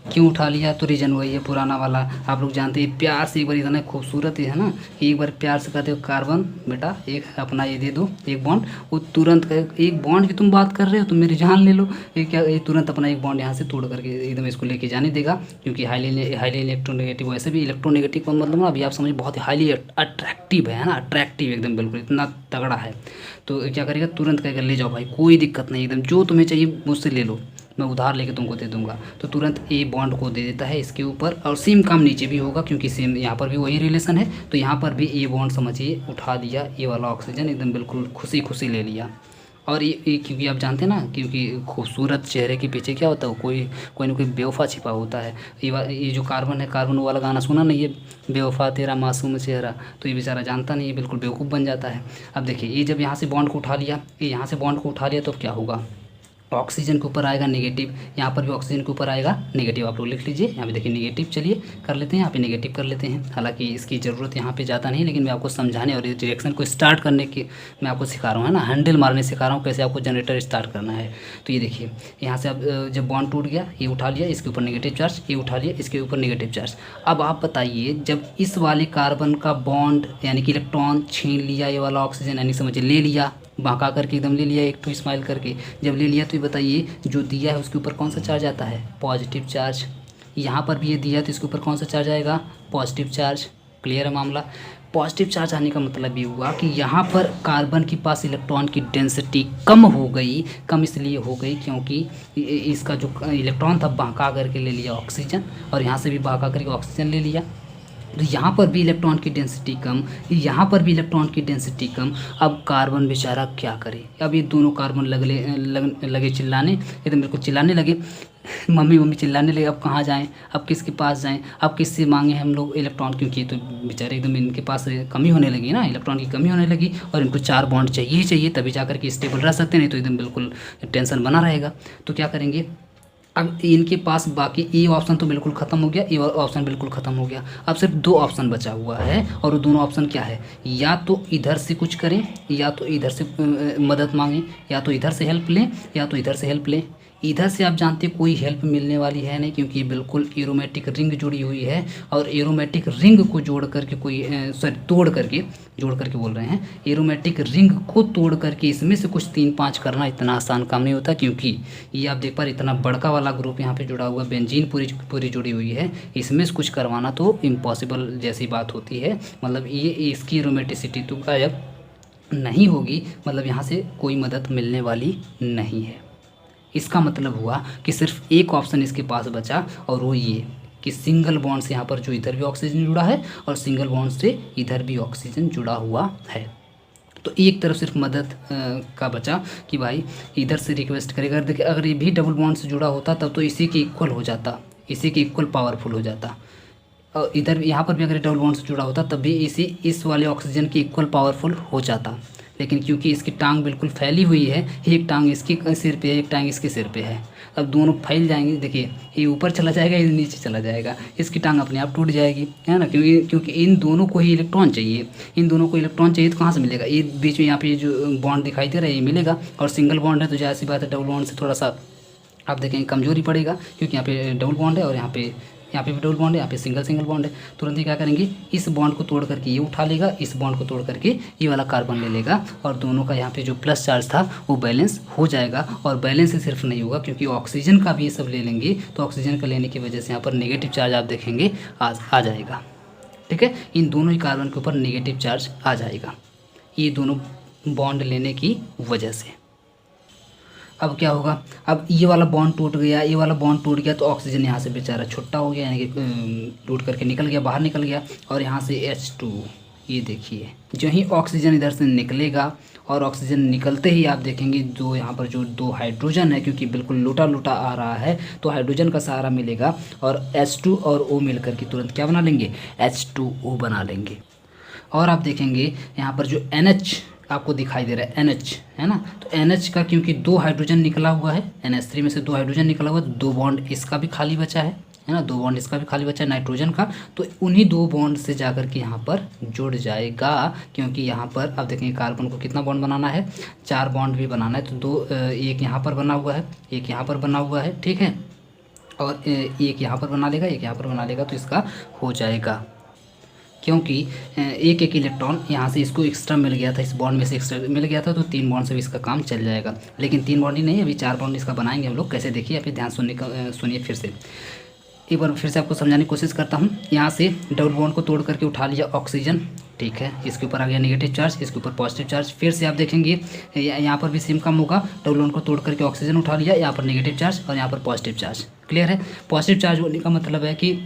क्यों उठा लिया? तो रीज़न वही है पुराना वाला, आप लोग जानते हैं। प्यार से एक बार इतना खूबसूरत है ना, एक बार प्यार से कहते हो कार्बन बेटा एक अपना ये दे दो एक बॉन्ड, वो तुरंत एक बॉन्ड की तुम बात कर रहे हो, तुम मेरी जान ले लो। ये क्या, ये तुरंत अपना एक बॉन्ड यहाँ से तोड़ करके एकदम इसको लेके जाने देगा, क्योंकि हाईली इलेक्ट्रोनेगेटिव। वैसे भी इलेक्ट्रोनेगेटिव का मतलब ना, अभी आप समझिए बहुत ही हाईली अट्रैक्टिव है ना, अट्रैक्टिव एकदम बिल्कुल इतना तगड़ा है। तो क्या करेगा? तुरंत कहेगा ले जाओ भाई, कोई दिक्कत नहीं, एकदम जो तुम्हें चाहिए मुझसे ले लो, मैं उधार लेके तुमको दे दूंगा। तो तुरंत ए बॉन्ड को दे देता है इसके ऊपर, और सेम काम नीचे भी होगा, क्योंकि सेम यहाँ पर भी वही रिलेशन है। तो यहाँ पर भी ए बॉन्ड समझिए उठा दिया, ये वाला ऑक्सीजन एकदम बिल्कुल खुशी खुशी ले लिया। और ये क्योंकि आप जानते हैं ना, क्योंकि खूबसूरत चेहरे के पीछे क्या होता है, कोई ना कोई बेवफा छिपा होता है। ये जो कार्बन है, कार्बन वाला गाना सुना नहीं, ये बेवफा तेरा मासूम चेहरा, तो ये बेचारा जानता नहीं, ये बिल्कुल बेवकूफ़ बन जाता है। अब देखिए ये जब यहाँ से बॉन्ड को उठा लिया, ये यहाँ से बॉन्ड को उठा लिया, तो क्या होगा? ऑक्सीजन के ऊपर आएगा नेगेटिव, यहाँ पर भी ऑक्सीजन के ऊपर आएगा नेगेटिव। आप लोग लिख लीजिए यहाँ पे, देखिए नेगेटिव, चलिए कर लेते हैं यहाँ पे नेगेटिव कर लेते हैं। हालांकि इसकी ज़रूरत यहाँ पे ज़्यादा नहीं, लेकिन मैं आपको समझाने और इस रिएक्शन को स्टार्ट करने की मैं आपको सिखा रहा हूँ, है ना, हैंडल मारने सिखा रहा हूँ, कैसे आपको जनरेटर स्टार्ट करना है। तो ये देखिए यहाँ से अब जब बॉन्ड टूट गया, ये उठा लिया, इसके ऊपर नेगेटिव चार्ज, ये उठा लिया, इसके ऊपर नेगेटिव चार्ज। अब आप बताइए, जब इस वाले कार्बन का बॉन्ड यानी कि इलेक्ट्रॉन छीन लिया, ये वाला ऑक्सीजन यानी समझिए ले लिया, बहका करके एकदम ले लिया, एक तो स्माइल करके जब ले लिया, तो ये बताइए जो दिया है उसके ऊपर कौन सा चार्ज आता है? Positive charge. यहाँ पर भी ये दिया तो इसके ऊपर कौन सा चार्ज आएगा? Positive charge. क्लियर है मामला? पॉजिटिव चार्ज आने का मतलब ये हुआ कि यहाँ पर कार्बन के पास इलेक्ट्रॉन की डेंसिटी कम हो गई। कम इसलिए हो गई क्योंकि इसका जो इलेक्ट्रॉन था बहका करके ले लिया ऑक्सीजन, और यहाँ से भी बहका करके ऑक्सीजन ले लिया, तो यहाँ पर भी इलेक्ट्रॉन की डेंसिटी कम, यहाँ पर भी इलेक्ट्रॉन की डेंसिटी कम। अब कार्बन बेचारा क्या करे? अब ये दोनों कार्बन लगे चिल्लाने, ये तो मेरे को चिल्लाने लगे, मम्मी मम्मी चिल्लाने लगे। अब कहाँ जाएं? अब किसके पास जाएं? अब किससे मांगे हम लोग इलेक्ट्रॉन? क्योंकि तो बेचारे एकदम इनके पास कमी होने लगी ना, इलेक्ट्रॉन की कमी होने लगी, और इनको 4 बॉन्ड चाहिए ही चाहिए, तभी जा कर के स्टेबल रह सकते, नहीं तो एकदम बिल्कुल टेंशन बना रहेगा। तो क्या करेंगे? अब इनके पास बाकी ए ऑप्शन तो बिल्कुल ख़त्म हो गया, ए ऑप्शन बिल्कुल ख़त्म हो गया। अब सिर्फ दो ऑप्शन बचा हुआ है और वो दोनों ऑप्शन क्या है, या तो इधर से कुछ करें या तो इधर से मदद मांगें, या तो इधर से हेल्प लें या तो इधर से हेल्प लें। इधर से आप जानते कोई हेल्प मिलने वाली है नहीं, क्योंकि बिल्कुल एरोमेटिक रिंग जुड़ी हुई है और एरोमेटिक रिंग को जोड़ करके कोई तोड़ करके, जोड़ करके बोल रहे हैं, एरोमेटिक रिंग को तोड़ करके इसमें से कुछ 3-5 करना इतना आसान काम नहीं होता, क्योंकि ये आप देख पा रहे इतना बड़का वाला ग्रुप यहाँ पे जुड़ा हुआ, बेंजीन पूरी पूरी जुड़ी हुई है, इसमें से कुछ करवाना तो इम्पॉसिबल जैसी बात होती है। मतलब ये इसकी एरोमेटिसिटी तो गायब नहीं होगी, मतलब यहाँ से कोई मदद मिलने वाली नहीं है। इसका मतलब हुआ कि सिर्फ एक ऑप्शन इसके पास बचा और वो ये कि सिंगल बॉन्ड से यहाँ पर जो इधर भी ऑक्सीजन जुड़ा है और सिंगल बॉन्ड से इधर भी ऑक्सीजन जुड़ा हुआ है। तो एक तरफ सिर्फ मदद का बचा कि भाई इधर से रिक्वेस्ट करेगा। देखिए अगर ये भी डबल बॉन्ड से जुड़ा होता तब तो इसी के इक्वल हो जाता, इसी के इक्वल पावरफुल हो जाता। और इधर यहाँ पर भी अगर डबल बॉन्ड से जुड़ा होता तब भी इस वाले ऑक्सीजन के इक्वल पावरफुल हो जाता। लेकिन क्योंकि इसकी टांग बिल्कुल फैली हुई है, एक टांग इसके सिर पे है, एक टांग इसके सिर पे है, अब दोनों फैल जाएंगे। देखिए ये ऊपर चला जाएगा, ये नीचे चला जाएगा, इसकी टांग अपने आप टूट जाएगी, है ना, क्योंकि इन दोनों को ही इलेक्ट्रॉन चाहिए, इन दोनों को इलेक्ट्रॉन चाहिए तो कहाँ से मिलेगा, ये बीच में यहाँ पे जो बॉन्ड दिखाई दे रहा है ये मिलेगा। और सिंगल बॉन्ड है तो जाहिर सी बात है डबल बॉन्ड से थोड़ा सा आप देखेंगे कमजोरी पड़ेगा, क्योंकि यहाँ पे डबल बॉन्ड है और यहाँ पे भी डबल बॉन्ड है, यहाँ पे सिंगल बॉन्ड है। तुरंत ही क्या करेंगे, इस बॉन्ड को तोड़ करके ये उठा लेगा, इस बॉन्ड को तोड़ करके ये वाला कार्बन ले लेगा और दोनों का यहाँ पे जो प्लस चार्ज था वो बैलेंस हो जाएगा। और बैलेंस ही सिर्फ नहीं होगा, क्योंकि ऑक्सीजन का भी ये सब ले लेंगे तो ऑक्सीजन का लेने की वजह से यहाँ पर नेगेटिव चार्ज आप देखेंगे आ जाएगा। ठीक है, इन दोनों ही कार्बन के ऊपर नेगेटिव चार्ज आ जाएगा, ये दोनों बॉन्ड लेने की वजह से। अब क्या होगा, अब ये वाला बॉन्ड टूट गया, ये वाला बॉन्ड टूट गया तो ऑक्सीजन यहाँ से बेचारा छुट्टा हो गया, यानी कि टूट करके निकल गया, बाहर निकल गया। और यहाँ से H2, ये देखिए जो ही ऑक्सीजन इधर से निकलेगा और ऑक्सीजन निकलते ही आप देखेंगे जो यहाँ पर जो दो हाइड्रोजन है, क्योंकि बिल्कुल लूटा लूटा आ रहा है तो हाइड्रोजन का सहारा मिलेगा और H2 और O मिलकर के तुरंत क्या बना लेंगे, H2O बना लेंगे। और आप देखेंगे यहाँ पर जो NH आपको दिखाई दे रहा है, NH है ना, तो NH का क्योंकि दो हाइड्रोजन निकला हुआ है, NH3 में से दो हाइड्रोजन निकला हुआ है, दो बॉन्ड इसका भी खाली बचा है ना, दो बॉन्ड इसका भी खाली बचा है नाइट्रोजन का, तो उन्हीं दो बॉन्ड से जाकर के यहाँ पर जुड़ जाएगा। क्योंकि यहाँ पर अब देखेंगे कार्बन को कितना बॉन्ड बनाना है, 4 बॉन्ड भी बनाना है, तो दो एक यहाँ पर बना हुआ है, एक यहाँ पर बना हुआ है, ठीक है, और एक यहाँ पर बना लेगा, एक यहाँ पर बना लेगा, तो इसका हो जाएगा। क्योंकि एक एक इलेक्ट्रॉन यहाँ से इसको एक्स्ट्रा मिल गया था, इस बॉन्ड में से एक्स्ट्रा मिल गया था, तो 3 बॉन्ड से भी इसका काम चल जाएगा। लेकिन 3 बॉन्ड ही नहीं, अभी 4 बॉन्ड इसका बनाएंगे हम लोग। कैसे देखिए, अभी ध्यान सुनिए फिर से, एक बार फिर से आपको समझाने की कोशिश करता हूँ। यहाँ से डबल बॉन्ड को तोड़ करके उठा लिया ऑक्सीजन, ठीक है, इसके ऊपर आ गया नेगेटिव चार्ज, इसके ऊपर पॉजिटिव चार्ज। फिर से आप देखेंगे यहाँ पर भी सेम काम होगा, डबल बॉन्ड को तोड़ करके ऑक्सीजन उठा लिया, यहाँ पर नेगेटिव चार्ज और यहाँ पर पॉजिटिव चार्ज। क्लियर है, पॉजिटिव चार्ज होने का मतलब है कि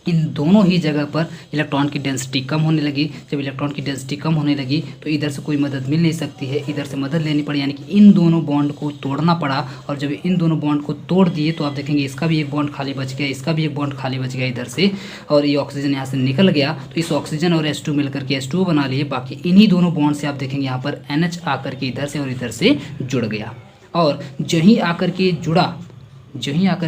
इन दोनों ही जगह पर इलेक्ट्रॉन की डेंसिटी कम होने लगी। जब इलेक्ट्रॉन की डेंसिटी कम होने लगी तो इधर से कोई मदद मिल नहीं सकती है, इधर से मदद लेनी पड़ी, यानी कि इन दोनों बॉन्ड को तोड़ना पड़ा। और जब इन दोनों बॉन्ड को तोड़ दिए तो आप देखेंगे इसका भी एक बॉन्ड खाली बच गया, इसका भी एक बॉन्ड खाली बच गया इधर से, और ये ऑक्सीजन यहाँ से निकल गया। तो इस ऑक्सीजन और H2 मिलकर के H2O बना लिए। बाकी इन्हीं दोनों बॉन्ड से आप देखेंगे यहाँ पर NH आकर के इधर से और इधर से जुड़ गया। और जहीं आकर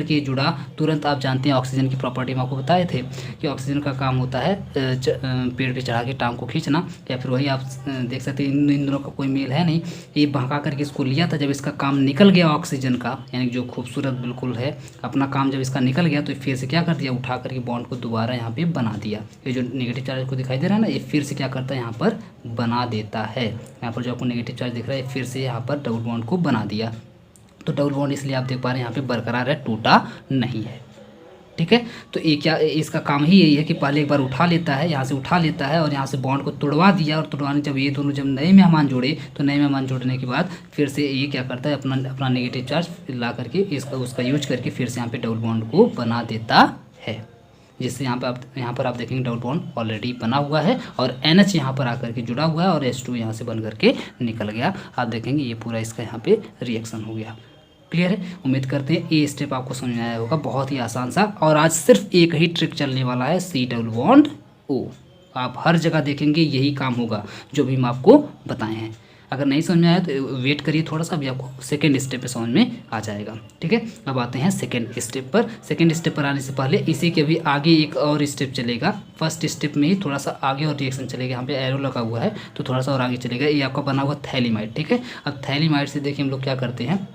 के जुड़ा तुरंत आप जानते हैं ऑक्सीजन की प्रॉपर्टी में आपको बताए थे कि ऑक्सीजन का काम होता है पेड़ पे चढ़ा के टांग को खींचना, या फिर वही आप देख सकते हैं इन दोनों का कोई मेल है नहीं, ये भगा करके इसको लिया था। जब इसका काम निकल गया ऑक्सीजन का, यानी जो खूबसूरत बिल्कुल है अपना काम, जब इसका निकल गया तो फिर से क्या कर दिया, उठा करके बॉन्ड को दोबारा यहाँ पर बना दिया। ये जो नेगेटिव चार्ज को दिखाई दे रहा है ना, ये फिर से क्या करता है, यहाँ पर बना देता है। यहाँ पर जो आपको नेगेटिव चार्ज दिख रहा है फिर से यहाँ पर डबल बॉन्ड को बना दिया। तो डबल बॉन्ड इसलिए आप देख पा रहे हैं यहाँ पे बरकरार है, टूटा नहीं है। ठीक है, तो ये क्या, इसका काम ही यही है कि पहले एक बार उठा लेता है, यहाँ से उठा लेता है और यहाँ से बॉन्ड को तोड़वा दिया। और तोड़वाने जब ये दोनों जब नए मेहमान जोड़े तो नए मेहमान जोड़ने के बाद फिर से ये क्या करता है, अपना नेगेटिव चार्ज ला करके उसका यूज करके फिर से यहाँ पे डबल बॉन्ड को बना देता है। जिससे यहाँ पर आप देखेंगे डबल बॉन्ड ऑलरेडी बना हुआ है और NH यहाँ पर आकर के जुड़ा हुआ है और H2 यहाँ से बन करके निकल गया। आप देखेंगे ये पूरा इसका यहाँ पे रिएक्शन हो गया। क्लियर है, उम्मीद करते हैं ये स्टेप आपको समझ में आया होगा, बहुत ही आसान सा। और आज सिर्फ एक ही ट्रिक चलने वाला है, C डबल बॉन्ड O। आप हर जगह देखेंगे यही काम होगा जो भी हम आपको बताए हैं। अगर नहीं समझ में आया तो वेट करिए थोड़ा सा, अभी आपको सेकेंड स्टेप पे समझ में आ जाएगा। ठीक है, अब आते हैं सेकेंड स्टेप पर। सेकेंड स्टेप पर आने से पहले इसी के भी आगे एक और स्टेप चलेगा। फर्स्ट स्टेप में ही थोड़ा सा आगे और रिएक्शन चलेगा, यहाँ पे एरो लगा हुआ है तो थोड़ा सा और आगे चलेगा। ये आपका बना हुआ थैलीमाइड। ठीक है, अब थैलीमाइड से देखिए हम लोग क्या करते हैं,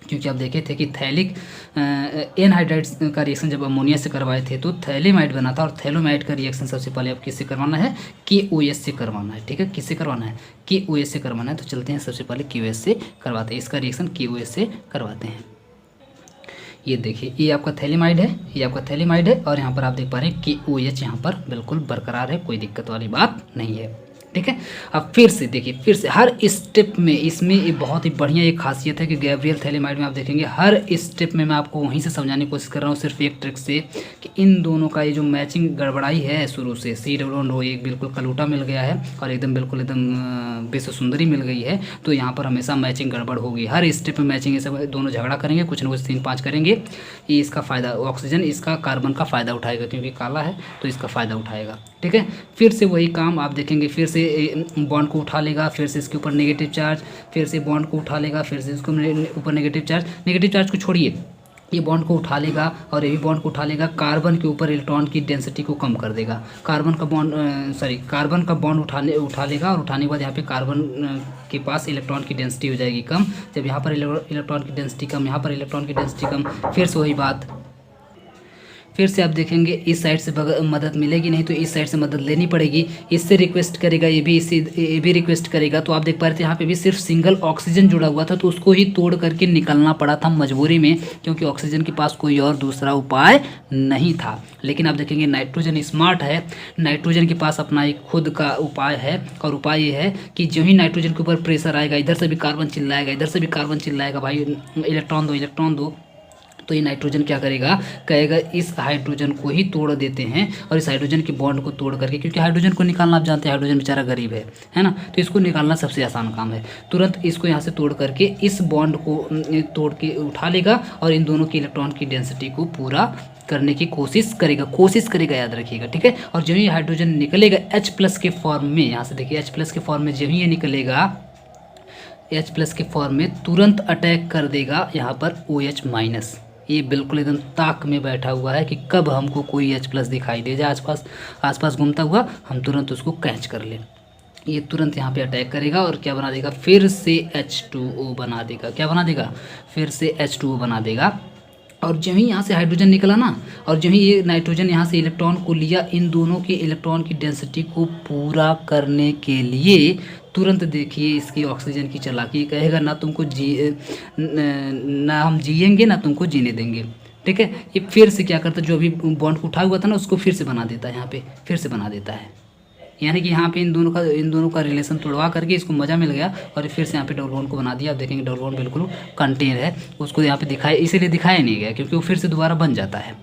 क्योंकि आप देखे थे कि थैलिक एनहाइड्राइड का रिएक्शन जब अमोनिया से करवाए थे तो थैलीमाइड बना था, और थैलोमाइड का रिएक्शन सबसे पहले आप किससे करवाना है, KOH से करवाना है। ठीक है, किससे करवाना है, KOH से करवाना है। तो चलते हैं सबसे पहले KOH से करवाते हैं, इसका रिएक्शन KOH से करवाते हैं। ये देखिए ये आपका थैलीमाइड है, ये आपका थैलीमाइड है, और यहाँ पर आप देख पा रहे हैं KOH यहाँ पर बिल्कुल बरकरार है, कोई दिक्कत वाली बात नहीं है। ठीक है, अब फिर से देखिए, फिर से हर स्टेप में इसमें ये बहुत ही बढ़िया एक खासियत है कि गैब्रियल थैलीमाइड में आप देखेंगे हर स्टेप में मैं आपको वहीं से समझाने की कोशिश कर रहा हूँ, सिर्फ एक ट्रिक से कि इन दोनों का ये जो मैचिंग गड़बड़ाई है शुरू से, C एक बिल्कुल कलूटा मिल गया है और एकदम बिल्कुल एकदम विश्व सुंदरी मिल गई है, तो यहाँ पर हमेशा मैचिंग गड़बड़ होगी। हर स्टेप में मैचिंग, सब दोनों झगड़ा करेंगे, कुछ ना कुछ 3-5 करेंगे। ये इसका फ़ायदा, ऑक्सीजन इसका कार्बन का फ़ायदा उठाएगा क्योंकि काला है तो इसका फ़ायदा उठाएगा। ठीक है, फिर से वही काम आप देखेंगे, फिर से बॉन्ड को उठा लेगा, फिर से इसके ऊपर नेगेटिव चार्ज, फिर से बॉन्ड को उठा लेगा, फिर से इसको ऊपर नेगेटिव चार्ज को छोड़िए, ये बॉन्ड को उठा लेगा और ये भी बॉन्ड को उठा लेगा, कार्बन के ऊपर इलेक्ट्रॉन की डेंसिटी को कम कर देगा। कार्बन का बॉन्ड उठा लेगा, और उठाने के बाद यहाँ पे कार्बन के पास इलेक्ट्रॉन की डेंसिटी हो जाएगी कम। जब यहाँ पर इलेक्ट्रॉन की डेंसिटी कम, यहाँ पर इलेक्ट्रॉन की डेंसिटी कम, फिर से वही बात, फिर से आप देखेंगे इस साइड से मदद मिलेगी नहीं तो इस साइड से मदद लेनी पड़ेगी। इससे रिक्वेस्ट करेगा, ये भी रिक्वेस्ट करेगा। तो आप देख पा रहे थे यहाँ पे भी सिर्फ सिंगल ऑक्सीजन जुड़ा हुआ था, तो उसको ही तोड़ करके निकलना पड़ा था मजबूरी में, क्योंकि ऑक्सीजन के पास कोई और दूसरा उपाय नहीं था। लेकिन आप देखेंगे नाइट्रोजन स्मार्ट है, नाइट्रोजन के पास अपना एक खुद का उपाय है, और उपाय ये है कि जो ही नाइट्रोजन के ऊपर प्रेशर आएगा, इधर से भी कार्बन चिल्लाएगा, इधर से भी कार्बन चिल्लाएगा, भाई इलेक्ट्रॉन दो, इलेक्ट्रॉन दो, तो ये नाइट्रोजन क्या करेगा, कहेगा इस हाइड्रोजन को ही तोड़ देते हैं, और इस हाइड्रोजन के बॉन्ड को तोड़ करके, क्योंकि हाइड्रोजन को निकालना आप जानते हैं, हाइड्रोजन बेचारा गरीब है ना, तो इसको निकालना सबसे आसान काम है। तुरंत इसको यहाँ से तोड़ करके इस बॉन्ड को तोड़ के उठा लेगा, और इन दोनों की इलेक्ट्रॉन की डेंसिटी को पूरा करने की कोशिश करेगा, याद रखिएगा। ठीक है, और जब ही हाइड्रोजन निकलेगा H+ के फॉर्म में, यहाँ से देखिए H+ के फॉर्म में जब ही ये निकलेगा H+ के फॉर्म में, तुरंत अटैक कर देगा यहाँ पर OH-। ये बिल्कुल एकदम ताक में बैठा हुआ है कि कब हमको कोई H+ दिखाई दे जाए आसपास घूमता हुआ, हम तुरंत उसको कैच कर लें। ये तुरंत यहाँ पे अटैक करेगा और क्या बना देगा, फिर से H2O बना देगा। क्या बना देगा, फिर से H2O बना देगा। और जब ही यहाँ से हाइड्रोजन निकला ना, और जब ही ये नाइट्रोजन यहाँ से इलेक्ट्रॉन को लिया, इन दोनों के इलेक्ट्रॉन की डेंसिटी को पूरा करने के लिए तुरंत देखिए इसकी ऑक्सीजन की चालाकी, कहेगा ना तुमको ना हम जिएंगे ना तुमको जीने देंगे। ठीक है, ये फिर से क्या करता है, जो अभी बॉन्ड को उठाया हुआ था ना उसको फिर से बना देता है, यहाँ पे फिर से बना देता है। यानी कि यहाँ पे इन दोनों का रिलेशन तोड़वा करके इसको मज़ा मिल गया, और फिर से यहाँ पे डबल बॉन्ड को बना दिया। आप देखेंगे डबल बॉन्ड बिल्कुल कंटेन है, उसको यहाँ पे दिखाया, इसीलिए दिखाया नहीं गया क्योंकि वो फिर से दोबारा बन जाता है।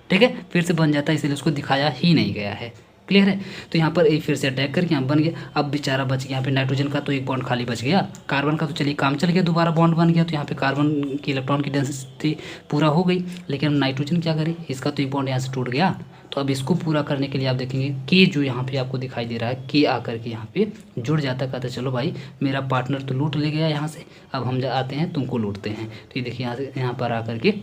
ठीक है, फिर से बन जाता है, इसीलिए उसको दिखाया ही नहीं गया है। क्लियर है, तो यहाँ पर फिर से अटैक करके यहाँ बन गया। अब बेचारा बच गया, यहाँ पे नाइट्रोजन का तो एक बॉन्ड खाली बच गया, कार्बन का तो चलिए काम चल गया, दोबारा बॉन्ड बन गया, तो यहाँ पे कार्बन की इलेक्ट्रॉन की डेंसिटी पूरा हो गई। लेकिन अब नाइट्रोजन क्या करे, इसका तो एक बॉन्ड यहाँ से टूट गया, तो अब इसको पूरा करने के लिए आप देखेंगे के जो यहाँ पे आपको दिखाई दे रहा है, के आकर के यहाँ पे जुड़ जाता, कहता चलो भाई मेरा पार्टनर तो लूट ले गया यहाँ से, अब हम आते हैं तुमको लूटते हैं। तो ये देखिए यहाँ पर आकर के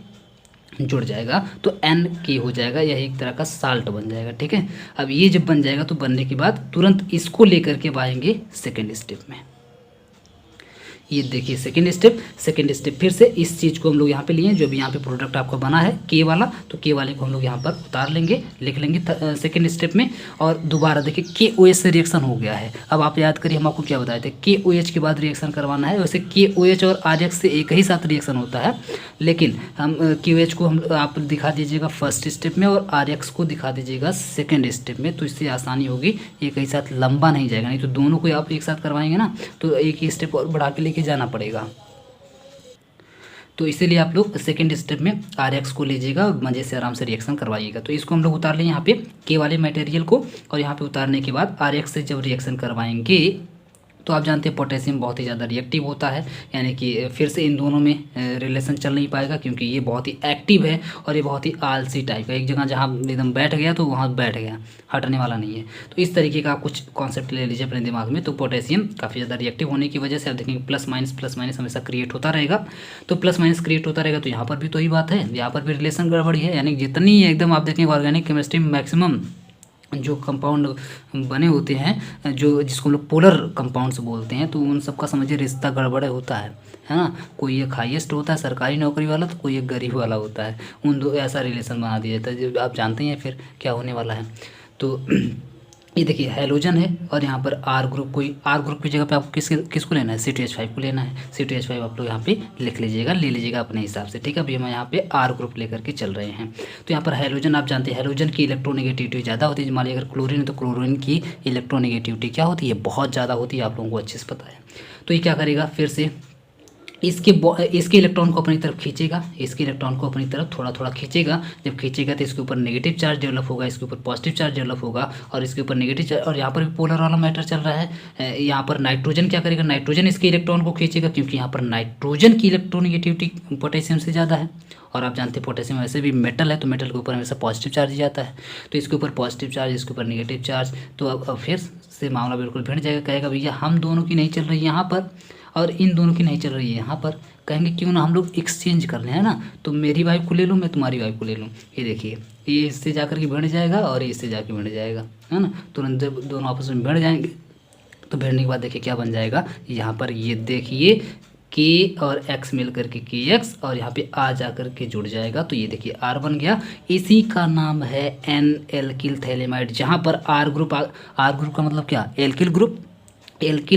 जुड़ जाएगा, तो NK हो जाएगा, यह एक तरह का साल्ट बन जाएगा। ठीक है, अब ये जब बन जाएगा तो बनने के बाद तुरंत इसको लेकर के आएंगे सेकेंड स्टेप में। ये देखिए सेकेंड स्टेप फिर से इस चीज़ को हम लोग यहाँ पे लिए, जो भी यहाँ पे प्रोडक्ट आपका बना है के वाला, तो के वाले को हम लोग यहाँ पर उतार लेंगे, लिख लेंगे सेकेंड स्टेप में। और दोबारा देखिए KOH से रिएक्शन हो गया है। अब आप याद करिए हम आपको क्या बताए थे, KOH के बाद रिएक्शन करवाना है। वैसे KOH और RX से एक ही साथ रिएक्शन होता है, लेकिन हम KOH को आप दिखा दीजिएगा फर्स्ट स्टेप में और RX को दिखा दीजिएगा सेकेंड स्टेप में, तो इससे आसानी होगी, एक ही साथ लंबा नहीं जाएगा। नहीं तो दोनों को आप एक साथ करवाएंगे ना तो एक ही स्टेप और बढ़ा के लेके जाना पड़ेगा। तो इसीलिए आप लोग सेकेंड स्टेप में RX को लीजिएगा और मज़े से आराम से रिएक्शन करवाइएगा। तो इसको हम लोग उतार लें यहाँ पे के वाले मटेरियल को, और यहाँ पे उतारने के बाद RX से जब रिएक्शन करवाएंगे तो आप जानते हैं पोटेशियम बहुत ही ज़्यादा रिएक्टिव होता है, यानी कि फिर से इन दोनों में रिलेशन चल नहीं पाएगा, क्योंकि ये बहुत ही एक्टिव है और ये बहुत ही आलसी टाइप है। एक जगह जहाँ एकदम बैठ गया तो वहाँ बैठ गया, हटने वाला नहीं है। तो इस तरीके का कुछ कॉन्सेप्ट ले लीजिए अपने दिमाग में। तो पोटेशियम काफ़ी ज़्यादा रिएक्टिव होने की वजह से आप देखेंगे प्लस माइनस हमेशा क्रिएट होता रहेगा। तो प्लस माइनस क्रिएट होता रहेगा, तो यहाँ पर भी तो ही बात है, यहाँ पर भी रिलेशन गड़बड़ी है। यानी जितनी एकदम आप देखेंगे ऑर्गेनिक केमिस्ट्री में मैक्सिमम जो कंपाउंड बने होते हैं, जो जिसको हम लोग पोलर कंपाउंड्स बोलते हैं, तो उन सब का समझिए रिश्ता गड़बड़ होता है ना। कोई एक हाईएस्ट होता है सरकारी नौकरी वाला, तो कोई एक गरीब वाला होता है। उन दो ऐसा रिलेशन बना दिया जाता है, जो आप जानते हैं फिर क्या होने वाला है। तो ये देखिए हैलोजन है और यहाँ पर आर ग्रुप, कोई आर ग्रुप की जगह पे आपको किसको लेना है, C2H5 को लेना है। C2H5 आप लोग यहाँ पे लिख लीजिएगा, ले लीजिएगा अपने हिसाब से, ठीक है। अभी हम यहाँ पे आर ग्रुप लेकर के चल रहे हैं। तो यहाँ पर हैलोजन आप जानते हैं हैलोजन की इलेक्ट्रोनेगेटिविटी ज़्यादा होती है। मान लीजिए अगर क्लोरीन है तो क्लोरीन की इलेक्ट्रोनेगेटिविटी क्या होती है, बहुत ज़्यादा होती है, आप लोगों को अच्छे से पता है। तो ये क्या करेगा, फिर से इसके इलेक्ट्रॉन को अपनी तरफ खींचेगा, इसके इलेक्ट्रॉन को अपनी तरफ थोड़ा थोड़ा खींचेगा। जब खींचेगा तो इसके ऊपर नेगेटिव चार्ज डेवलप होगा, इसके ऊपर पॉजिटिव चार्ज डेवलप होगा और इसके ऊपर नेगेटिव चार्ज। और यहाँ पर भी पोलर वाला मैटर चल रहा है। यहाँ पर नाइट्रोजन क्या करेगा, नाइट्रोजन इसके इलेक्ट्रॉन को खींचेगा, क्योंकि यहाँ पर नाइट्रोजन की इलेक्ट्रोनेगेटिविटी पोटेशियम से ज़्यादा है। और आप जानते हैं पोटेशियम वैसे भी मेटल है, तो मेटल के ऊपर हमेशा पॉजिटिव चार्ज जाता है। तो इसके ऊपर पॉजिटिव चार्ज, इसके ऊपर नेगेटिव चार्ज। तो अब फिर से मामला बिल्कुल भिड़ जाएगा। कहेगा भैया हम दोनों की नहीं चल रही यहाँ पर और इन दोनों की नहीं चल रही है यहाँ पर, कहेंगे क्यों ना हम लोग एक्सचेंज कर लें, है ना। तो मेरी वाइफ को ले लूँ, मैं तुम्हारी वाइफ को ले लूँ। ये देखिए, ये इससे जाकर के भिड़ जाएगा और ये इससे जाके भिड़ जाएगा, है ना। तुरंत जब दोनों आपस में भिड़ जाएंगे तो भिड़ने के बाद देखिए क्या बन जाएगा, यहाँ पर ये देखिए K और X मिल करके KX और यहाँ पे आ जा कर के जुड़ जाएगा। तो ये देखिए R बन गया। इसी का नाम है N एल्किल थैलेमाइड, जहाँ पर R ग्रुप का मतलब क्या, एल्किल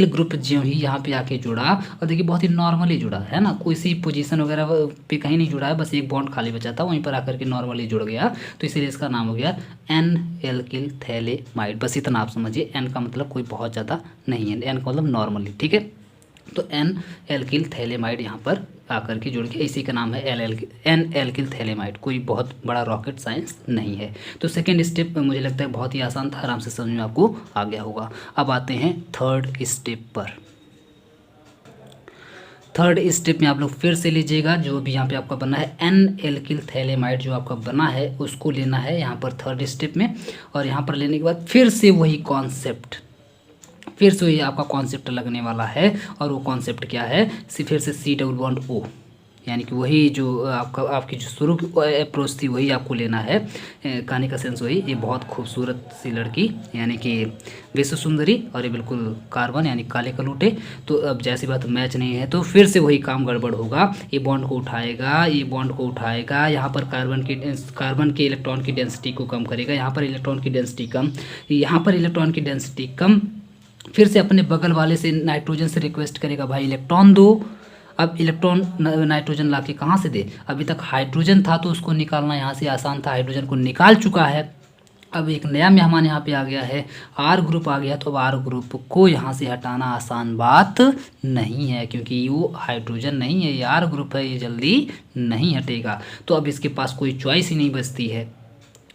ग्रुप जो ही यहाँ पे आके जुड़ा और देखिए बहुत ही नॉर्मली जुड़ा है ना, कोई सी पोजीशन वगैरह पे कहीं नहीं जुड़ा है, बस एक बॉन्ड खाली बचा था वहीं पर आकर के नॉर्मली जुड़ गया। तो इसीलिए इसका नाम हो गया N एल्किल थैलेमाइड। बस इतना आप समझिए, N का मतलब कोई बहुत ज़्यादा नहीं है, N का मतलब नॉर्मली, ठीक है। तो N एल्किल थैलेमाइड यहाँ पर आकर के जुड़ गया, इसी का नाम है N एल्किल थैलेमाइड। कोई बहुत बड़ा रॉकेट साइंस नहीं है। तो सेकेंड स्टेप मुझे लगता है बहुत ही आसान था, आराम से समझ में आपको आ गया होगा। अब आते हैं थर्ड स्टेप पर। थर्ड स्टेप में आप लोग फिर से लीजिएगा, जो भी यहाँ पे आपका बना है N एल्किल थैलेमाइड जो आपका बना है उसको लेना है यहाँ पर थर्ड स्टेप में। और यहाँ पर लेने के बाद फिर से वही कॉन्सेप्ट, फिर से ये आपका कॉन्सेप्ट लगने वाला है। और वो कॉन्सेप्ट क्या है, फिर से C⋅O, यानी कि वही जो आपकी जो शुरू की अप्रोच थी वही आपको लेना है। कहानी का सेंस वही, ये बहुत खूबसूरत सी लड़की यानी कि विश्व सुंदरी और ये बिल्कुल कार्बन यानी काले कलूटे। तो अब जैसी बात मैच नहीं है तो फिर से वही काम गड़बड़ होगा। ये बॉन्ड को उठाएगा, ये बॉन्ड को उठाएगा, यहाँ पर कार्बन के इलेक्ट्रॉन की डेंसिटी को कम करेगा, यहाँ पर इलेक्ट्रॉन की डेंसिटी कम, यहाँ पर इलेक्ट्रॉन की डेंसिटी कम। फिर से अपने बगल वाले से नाइट्रोजन से रिक्वेस्ट करेगा भाई इलेक्ट्रॉन दो। अब इलेक्ट्रॉन नाइट्रोजन ला के कहाँ से दे, अभी तक हाइड्रोजन था तो उसको निकालना यहाँ से आसान था, हाइड्रोजन को निकाल चुका है। अब एक नया मेहमान यहाँ पे आ गया है, R ग्रुप आ गया। तो अब R ग्रुप को यहाँ से हटाना आसान बात नहीं है, क्योंकि वो हाइड्रोजन नहीं है, ये R ग्रुप है, ये जल्दी नहीं हटेगा। तो अब इसके पास कोई चॉइस ही नहीं बचती है।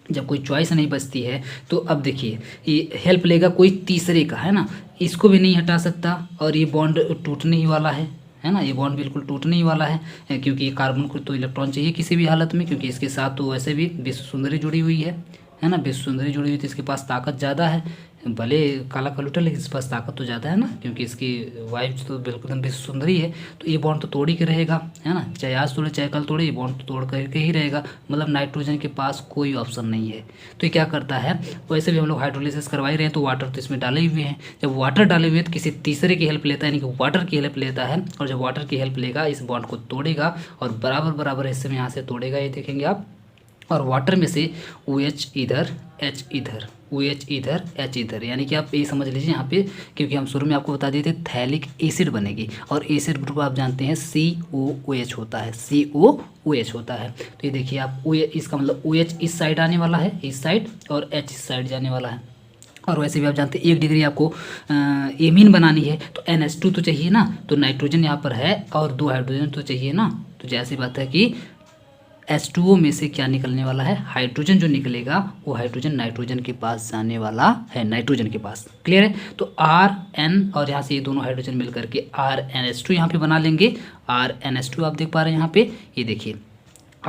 जब कोई चॉइस नहीं बचती है तो अब देखिए ये हेल्प लेगा कोई तीसरे का, है ना। इसको भी नहीं हटा सकता और ये बॉन्ड टूटने ही वाला है ना, ये बॉन्ड बिल्कुल टूटने ही वाला है, क्योंकि ये कार्बन को तो इलेक्ट्रॉन चाहिए किसी भी हालत में, क्योंकि इसके साथ तो वैसे भी विश्व सुंदरी जुड़ी हुई है ना। विश्व सुंदरी जुड़ी हुई तो इसके पास ताकत ज़्यादा है, भले काला कलूटा लेकिन इसके पास ताकत तो ज़्यादा है ना, क्योंकि इसकी वाइफ तो बिल्कुल विश्व सुंदरी है। तो ये बॉन्ड तो तोड़ ही के रहेगा, है ना, चाहे आज तोड़े चाहे कल तोड़े, ये बॉन्ड तो तोड़ करके ही रहेगा। मतलब नाइट्रोजन के पास कोई ऑप्शन नहीं है। तो ये क्या करता है, वैसे भी हम लोग हाइड्रोलिसिस करवा ही रहे हैं तो वाटर तो इसमें डाले हुए हैं। जब वाटर डाले हुए हैं तो किसी तीसरे की हेल्प लेता है, यानी कि वाटर की हेल्प लेता है। और जब वाटर की हेल्प लेगा इस बॉन्ड को तोड़ेगा और बराबर हिस्से में यहाँ से तोड़ेगा, ये देखेंगे आप। और वाटर में से OH इधर, H इधर, OH इधर, H इधर, यानी कि आप ये समझ लीजिए यहाँ पे, क्योंकि हम शुरू में आपको बता दिए थे थैलिक एसिड बनेगी और एसिड ग्रुप आप जानते हैं COOH होता है, COOH होता है। तो ये देखिए आप OH, इसका मतलब OH इस साइड आने वाला है, इस साइड, और H इस साइड जाने वाला है। और वैसे भी आप जानते हैं 1 डिग्री आपको एमीन बनानी है तो NH2 तो चाहिए ना, तो नाइट्रोजन यहाँ पर है और 2 हाइड्रोजन तो चाहिए ना। तो जैसी बात है कि H2O में से क्या निकलने वाला है, हाइड्रोजन जो निकलेगा वो हाइड्रोजन नाइट्रोजन के पास जाने वाला है, नाइट्रोजन के पास। क्लियर है। तो RN और यहाँ से ये दोनों हाइड्रोजन मिल करके RnH2 यहाँ पे बना लेंगे। RnH2 आप देख पा रहे हैं यहाँ पे, ये देखिए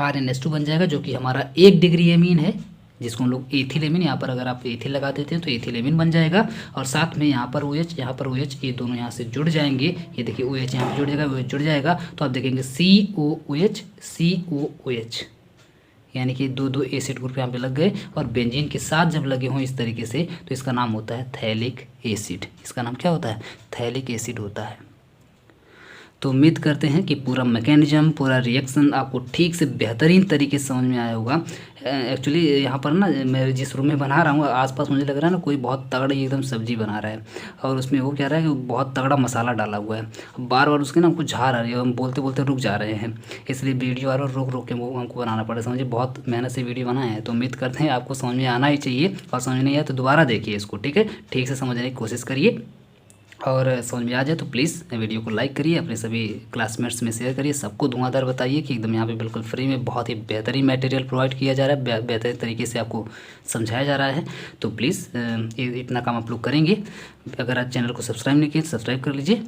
RnH2 बन जाएगा, जो कि हमारा 1 डिग्री एमीन है, जिसको हम लोग एथिलेमिन, यहाँ पर अगर आप एथिल लगा देते हैं तो एथिलेमिन बन जाएगा। और साथ में यहाँ पर OH, यहाँ पर OH, ये दोनों यहाँ से जुड़ जाएंगे। ये देखिए OH यहाँ पर जुड़ जाएगा, OH जुड़ जाएगा, तो आप देखेंगे COOH COOH, यानी कि दो एसिड ग्रुप यहाँ पे लग गए। और बेंजीन के साथ जब लगे हों इस तरीके से, तो इसका नाम होता है थैलिक एसिड। इसका नाम क्या होता है, थैलिक एसिड होता है। तो उम्मीद करते हैं कि पूरा मैकेनिज्म, पूरा रिएक्शन आपको ठीक से बेहतरीन तरीके से समझ में आया होगा। एक्चुअली यहाँ पर ना मैं जिस रूम में बना रहा हूँ आसपास मुझे लग रहा है ना कोई बहुत तगड़ी एकदम सब्जी बना रहा है, और उसमें वो कह रहा है कि बहुत तगड़ा मसाला डाला हुआ है। बार बार उसके ना हमको झार आ रही है, हम बोलते बोलते रुक जा रहे हैं, इसलिए वीडियो बार बार रोक रोक के वो हमको बनाना पड़ा। समझिए बहुत मेहनत से वीडियो बनाए हैं, तो उम्मीद करते हैं आपको समझ में आना ही चाहिए, और समझ नहीं आया तो दोबारा देखिए इसको, ठीक है, ठीक से समझने की कोशिश करिए। और समझ में आ जाए तो प्लीज़ वीडियो को लाइक करिए, अपने सभी क्लासमेट्स में शेयर करिए, सबको धुआंधार बताइए कि एकदम यहाँ पे बिल्कुल फ्री में बहुत ही बेहतरीन मटेरियल प्रोवाइड किया जा रहा है, बेहतरीन तरीके से आपको समझाया जा रहा है। तो प्लीज़ इतना काम आप लोग करेंगे। अगर आज चैनल को सब्सक्राइब नहीं किए तो सब्सक्राइब कर लीजिए।